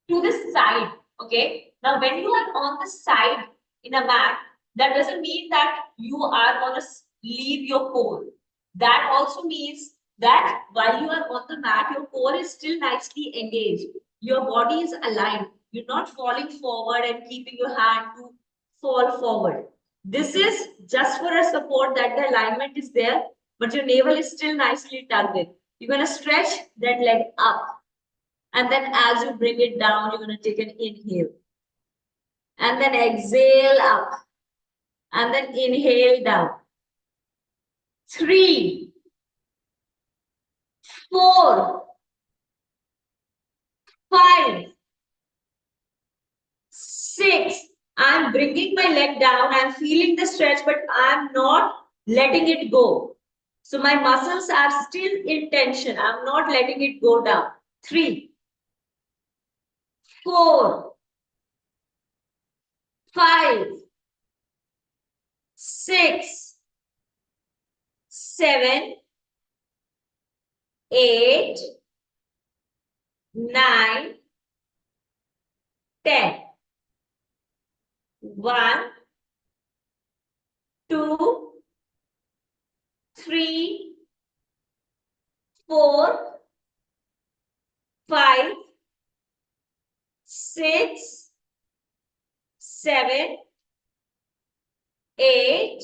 to the side, okay? Now, when you are on the side in a mat, that doesn't mean that you are going to leave your core. That also means that while you are on the mat, your core is still nicely engaged. Your body is aligned. You're not falling forward and keeping your hand to fall forward. This is just for a support that the alignment is there, but your navel is still nicely tucked in. You're going to stretch that leg up. And then as you bring it down, you're going to take an inhale. And then exhale up. And then inhale down. 3, 4, 5, 6. I'm bringing my leg down. I'm feeling the stretch, but I'm not letting it go. So my muscles are still in tension. I'm not letting it go down. 3, 4, 5, 6, 7, 8, 9, 10. 1, 2, 3, 4, 5, 6, 7, 8,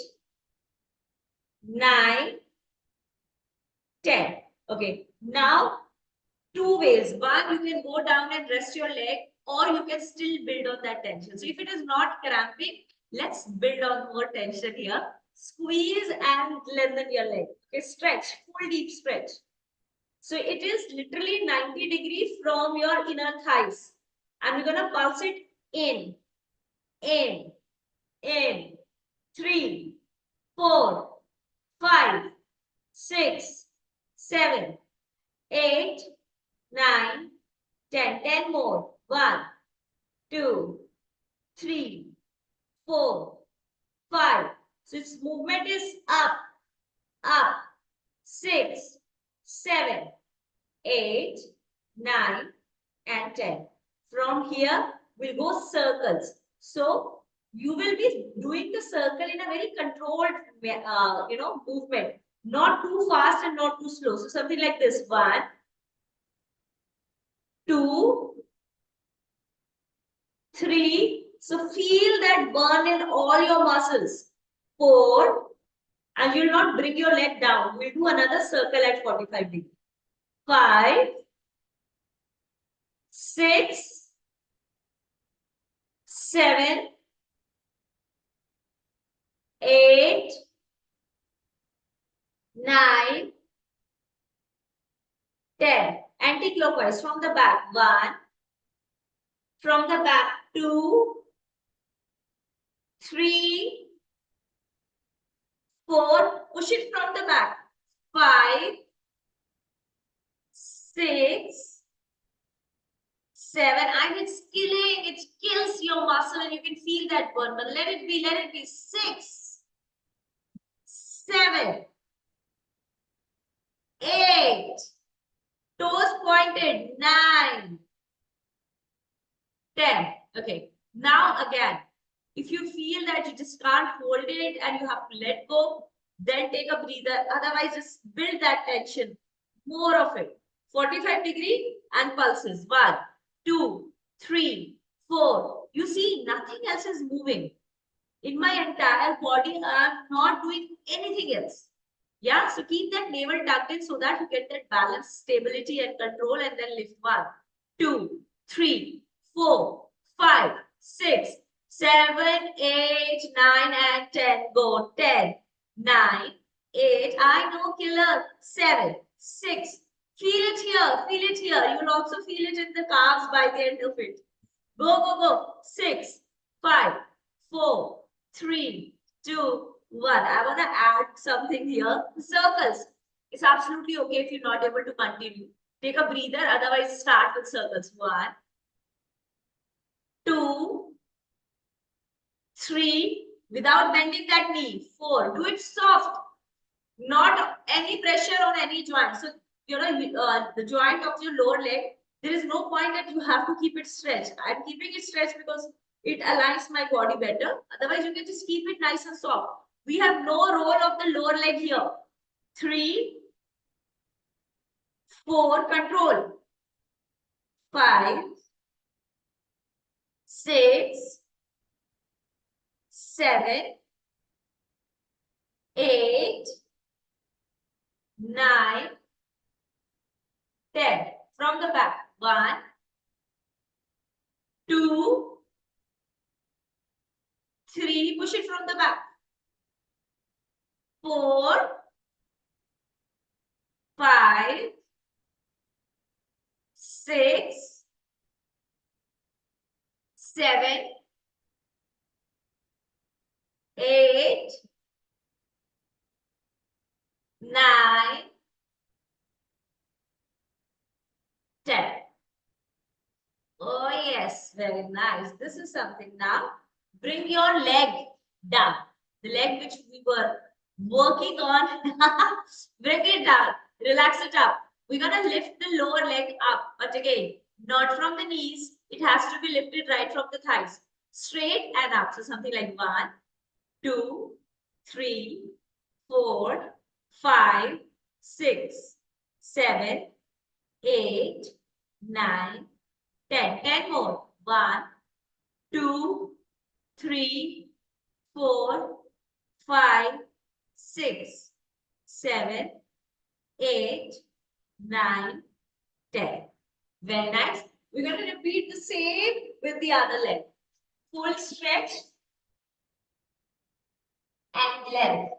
9, 10. Okay. Now, two ways. One, you can go down and rest your leg, or you can still build on that tension. So if it is not cramping, let's build on more tension here. Squeeze and lengthen your leg. Okay, stretch, full deep stretch. So it is literally 90 degrees from your inner thighs. And we're going to pulse it in. 3, 4, 5, 6, 7, 8, 9, 10. 10 more. 1, 2, 3, 4, 5. So its movement is up, 6, 7, 8, 9, and 10. From here, we'll go circles. So you will be doing the circle in a very controlled, movement. Not too fast and not too slow. So something like this. 1, 2, 3, So feel that burn in all your muscles. 4, and you'll not bring your leg down. We'll do another circle at 45 degrees. 5, 6, 7, 8, 9, 10. Anti-clockwise from the back. 1, from the back. 2, 3, 4. Push it from the back. 5, 6, 7. And it's killing. It kills your muscle and you can feel that burn. But let it be. Let it be. 6, 7, 8. Toes pointed. 9, 10. Okay. Now again, if you feel that you just can't hold it and you have to let go, then take a breather. Otherwise, just build that tension. More of it. 45-degree and pulses. 1, 2, 3, 4. You see, nothing else is moving. In my entire body, I'm not doing anything else. Yeah, so keep that navel tucked in so that you get that balance, stability, and control, and then lift. 1, 2, 3, 4, 5, 6, 7, 8, 9, and 10. Go. 10, 9, 8. I know, killer. 7, 6. Feel it here. Feel it here. You'll also feel it in the calves by the end of it. Go, go, go. 6, 5, 4, 3, 2, 1. I want to add something here. Circles. It's absolutely okay if you're not able to continue. Take a breather. Otherwise, start with circles. 1, 2, 3. Without bending that knee. 4. Do it soft. Not any pressure on any joint. So, the joint of your lower leg, there is no point that you have to keep it stretched. I'm keeping it stretched because it aligns my body better. Otherwise, you can just keep it nice and soft. We have no roll of the lower leg here. 3, 4, control. 5, 6, 7, 8, 9, 10. From the back. 1, 2, 3. Push it from the back. 4, 5, 6, 7, 8, 9, 10. Oh, yes, very nice. This is something now. Bring your leg down. The leg which we were working on. Bring it down. Relax it up. We're going to lift the lower leg up. But again, not from the knees. It has to be lifted right from the thighs. Straight and up. So something like 1, 2, 3, 4, 5, 6, 7, 8, 9, 10. 10 more. 1, 2, 3, 4, 5, 6, 7, 8, 9, 10. Very nice. We're going to repeat the same with the other leg. Full stretch and length.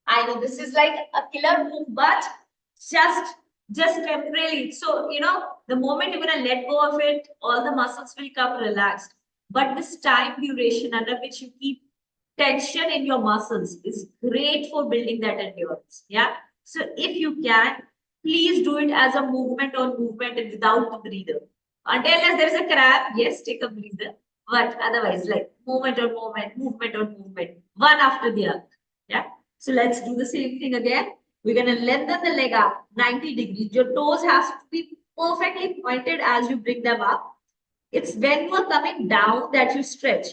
I know this is like a killer move, but just temporarily. So, the moment you're going to let go of it, all the muscles will come relaxed. But this time duration under which you keep tension in your muscles is great for building that endurance. Yeah. So if you can, please do it as a movement on movement and without the breather. Unless there is a cramp, yes, take a breather. But otherwise, like movement on movement, movement on movement, one after the other. Yeah. So let's do the same thing again. We're going to lengthen the leg up 90 degrees. Your toes have to be perfectly pointed as you bring them up. It's when you are coming down that you stretch.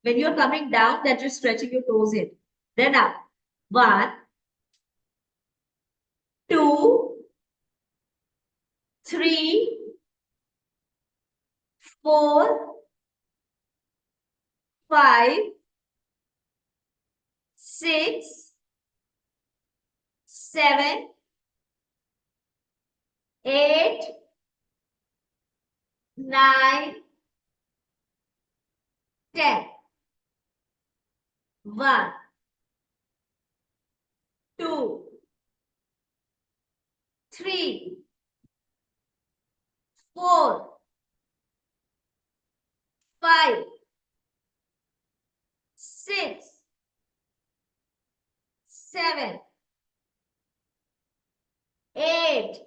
When you're coming down that you're stretching your toes in. Then up. 1, 2, 3, 4, 5, 6, 7, 8, 9, 10. 1, 2, 3, 4, 5, 6, 7, 8,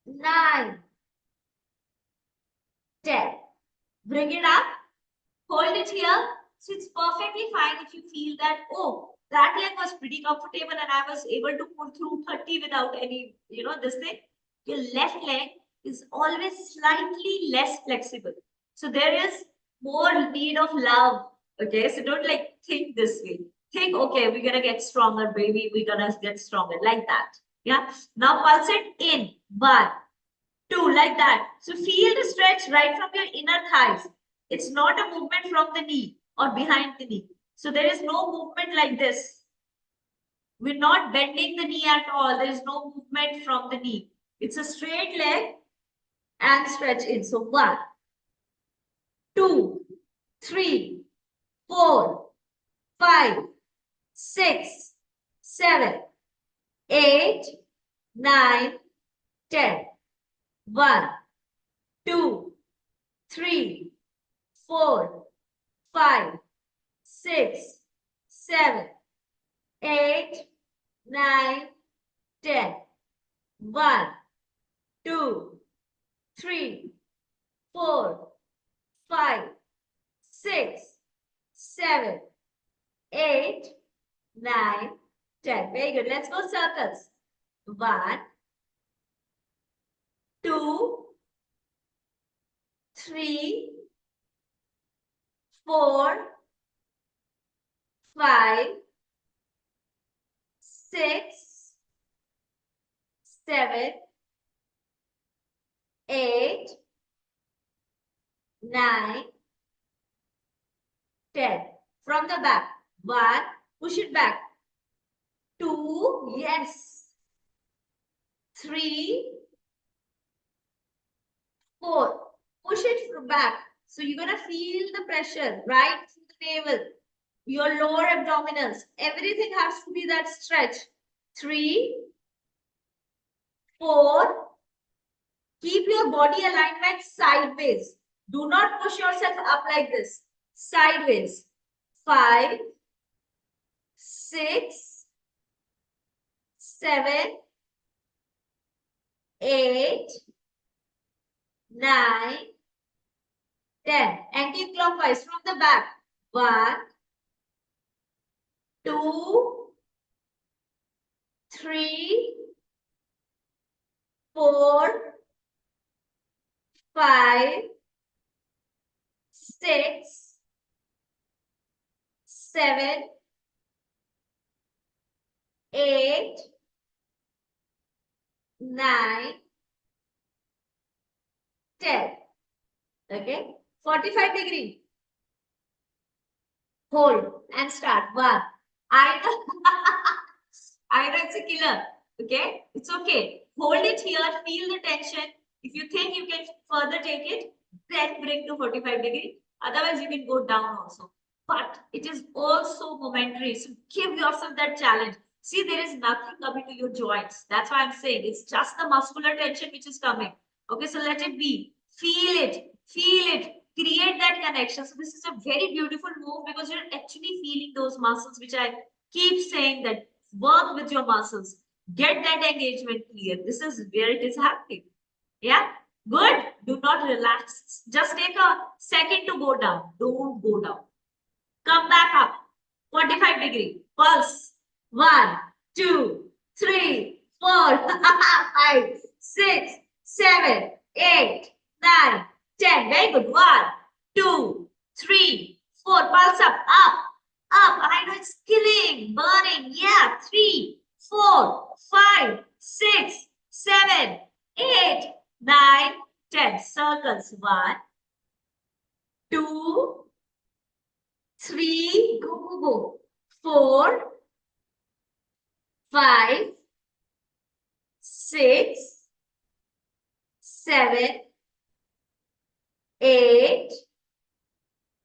9, 10. Bring it up. Hold it here. So it's perfectly fine if you feel that, oh, that leg was pretty comfortable and I was able to pull through 30 without any, this thing. Your left leg is always slightly less flexible. So there is more need of love. Okay, so don't think this way. Think, okay, we're gonna get stronger, baby. We're gonna get stronger, like that. Yeah. Now pulse it in. 1, 2, like that. So feel the stretch right from your inner thighs. It's not a movement from the knee or behind the knee. So there is no movement like this. We're not bending the knee at all. There is no movement from the knee. It's a straight leg and stretch in. So 1, 2, 3, 4, 5, 6, 7, 8, 9, 10. 1, 2, 3, 4, 5, 6, 7, 8, 9, 10. 1, 2, 3, 4, 5, 6, 7, 8, 9, 10. Very good. Let's go circles. 1, 2, 3, 4, 5, 6, 7, 8, 9, 10. From the back. 1, push it back. 2, yes. 3, 4, push it from back. So you're gonna feel the pressure right through the navel, your lower abdominals. Everything has to be that stretch. 3, 4, keep your body alignment sideways. Do not push yourself up like this. Sideways. 5, 6, 7, 8, 9, 10. Anti-clockwise from the back. 1, 2, 3, 4, 5, 6, 7, 8, 9, 10. Okay. 45-degree. Hold and start. 1. I know it's a killer. Okay. It's okay. Hold it here. Feel the tension. If you think you can further take it, then bring to 45-degree. Otherwise, you can go down also. But it is also momentary. So give yourself that challenge. See, there is nothing coming to your joints. That's why I'm saying it's just the muscular tension which is coming. Okay, so let it be. Feel it. Feel it. Create that connection. So this is a very beautiful move because you're actually feeling those muscles, which I keep saying that work with your muscles. Get that engagement clear. This is where it is happening. Yeah. Good. Do not relax. Just take a second to go down. Don't go down. Come back up. 45-degree. Pulse. 1, 2, 3, 4, 5, 6, 7, 8, 9, 10. Very good. 1, 2, 3, 4. Pulse up. Up. Up. I know it's killing. Burning. Yeah. 3, 4, 5, 6, 7, 8, 9, 10. Circles. 1, 2, 3, go, go, go. 4, 5, 6, 7, 8,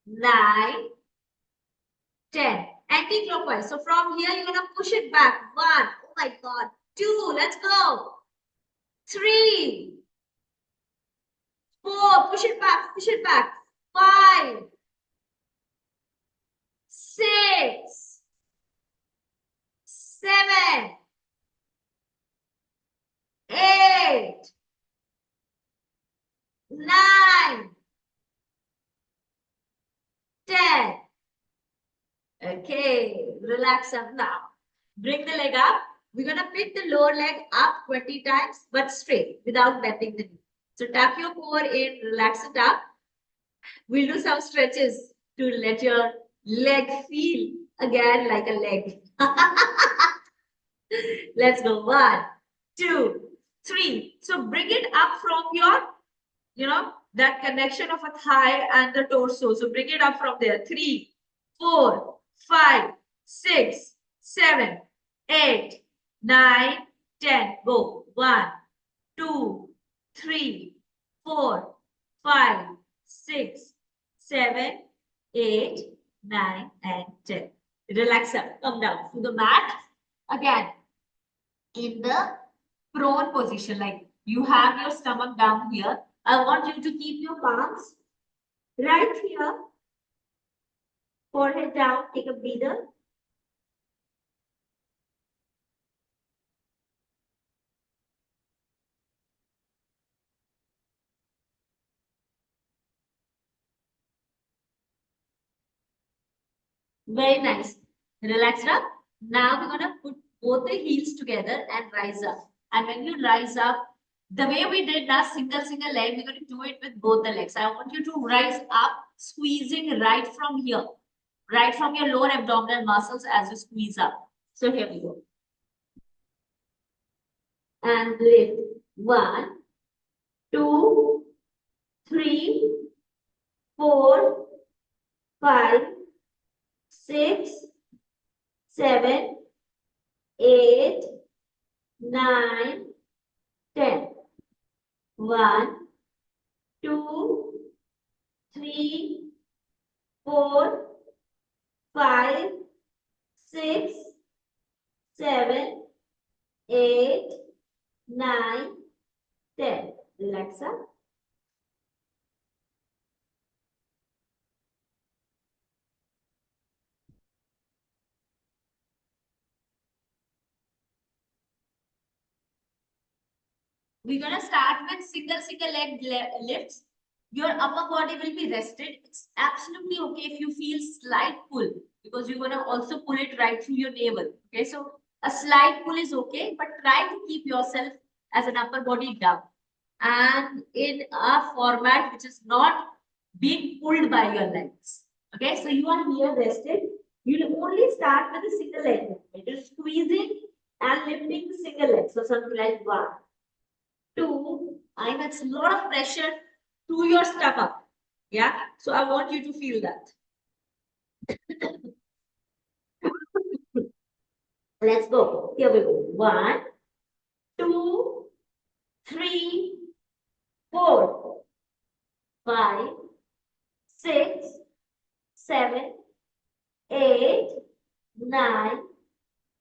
9, 10. Anti-clockwise. So from here, you're gonna push it back. 1. Oh my God. 2. Let's go. 3, 4. Push it back. Push it back. 5, 6, 7, 8, 9, 10. Okay, relax up now. Bring the leg up. We're gonna pick the lower leg up 20 times, but straight, without bending the knee. So tap your core in, relax it up. We'll do some stretches to let your leg feel again like a leg. Let's go. 1, 2, 3. So bring it up from your, that connection of a thigh and the torso. So bring it up from there. 3, 4, 5, 6, 7, 8, 9, 10. Go. 1, 2, 3, 4, 5, 6, 7, 8, 9, and 10. Relax up. Come down to the mat. Again, in the prone position, like you have your stomach down here. I want you to keep your palms right here. Forehead down, take a breather. Very nice. Relax up. Now we're gonna put both the heels together and rise up. And when you rise up, the way we did now, single leg, we're gonna do it with both the legs. I want you to rise up, squeezing right from here, right from your lower abdominal muscles as you squeeze up. So here we go. And lift. 1, 2, 3, 4, 5, 6, 7, 8, 9, 10. 1, 2, 3, 4, 5, 6, 7, 8, 9, 10. Relax up. We're gonna start with single leg lifts. Your upper body will be rested. It's absolutely okay if you feel slight pull, because you're gonna also pull it right through your navel. Okay, so a slight pull is okay, but try to keep yourself as an upper body down and in a format which is not being pulled by your legs. Okay, so you are here rested. You'll only start with a single leg movement. You're squeezing and lifting the single leg. So something like 1, 2, and it's a lot of pressure to your stomach. Yeah, so I want you to feel that. Let's go. Here we go. 1, 2, 3, 4, 5, 6, 7, 8, 9,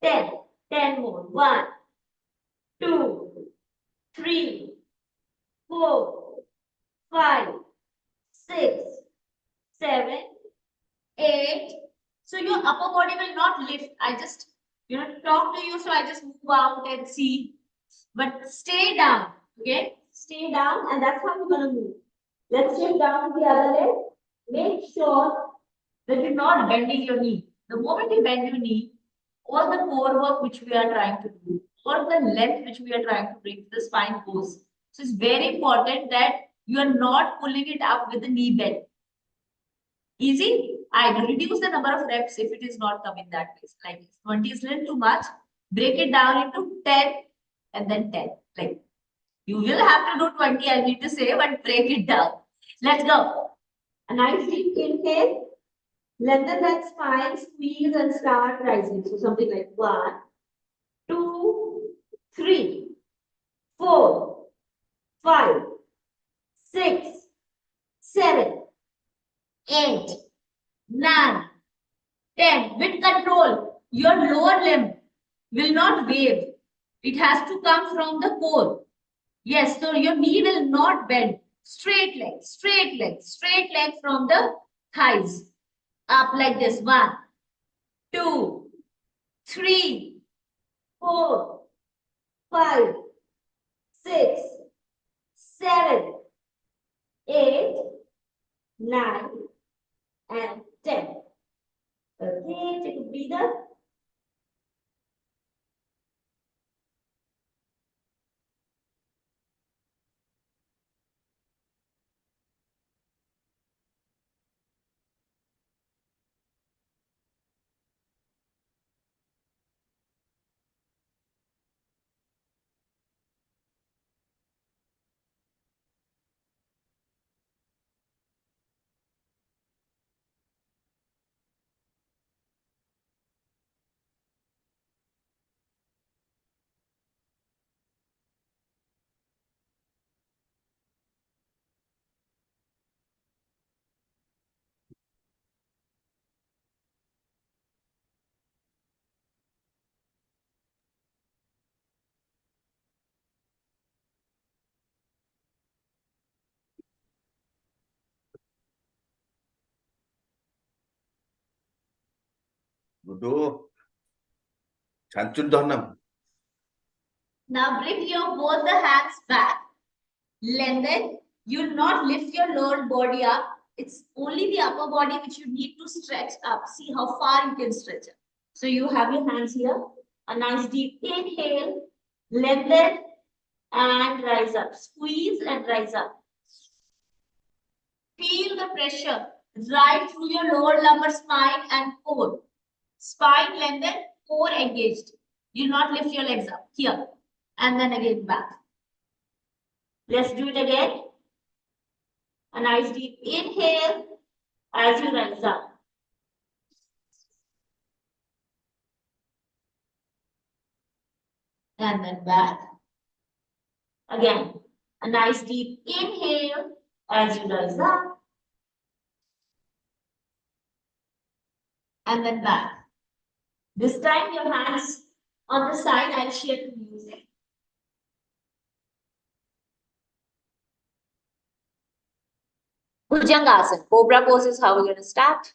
10. 10 more. 1, 2, 3, 4, 5, 6, 7, 8. So your upper body will not lift. I just, talk to you. So I just move out and see. But stay down. Okay? Stay down, and that's how we're going to move. Let's take down to the other leg. Make sure that you're not bending your knee. The moment you bend your knee, all the core work which we are trying to do, all the length which we are trying to bring to the spine goes. So it's very important that you are not pulling it up with the knee bend. Easy? I reduce the number of reps if it is not coming that way. Like 20 is a little too much. Break it down into 10 and then 10. Like you will have to do 20, I need to say, but break it down. Let's go. A nice deep inhale. Lengthen that spine, squeeze and start rising. So something like 1, 2, 3, 4, 5, 6, 7, 8, 9, 10. With control, your lower limb will not wave. It has to come from the core. Yes, so your knee will not bend. Straight leg, straight leg, straight leg from the thighs. Up like this. 1, 2, 3, 4, 5, 6, 7, 8, 9, and 10. Okay, take a breather. Gudu, Chanchun Dhanam. Now bring your both the hands back. Lengthen. You'll not lift your lower body up. It's only the upper body which you need to stretch up. See how far you can stretch up. So you have your hands here. A nice deep inhale. Lengthen and rise up. Squeeze and rise up. Feel the pressure right through your lower lumbar spine and core. Spine lengthened, core engaged. You not lift your legs up. Here. And then again back. Let's do it again. A nice deep inhale as you rise up. And then back. Again, a nice deep inhale as you rise up. And then back. This time your hands on the side, I'll share the music. Bhujangasana, cobra pose is how we're going to start.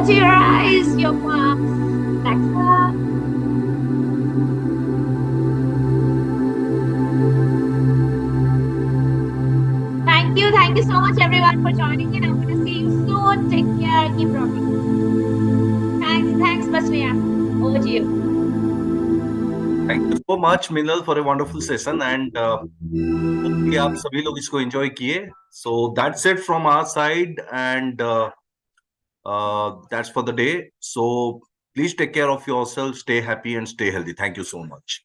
Close your eyes, your palms. Relax up. Thank you so much everyone for joining in. I'm gonna see you soon. Take care. Keep rocking. Thanks, Basriya. Over to you. Thank you so much, Minal, for a wonderful session, and hopefully आप सभी लोग इसको enjoy किए. So that's it from our side, and that's for the day. So please take care of yourself, stay happy, and stay healthy. Thank you so much.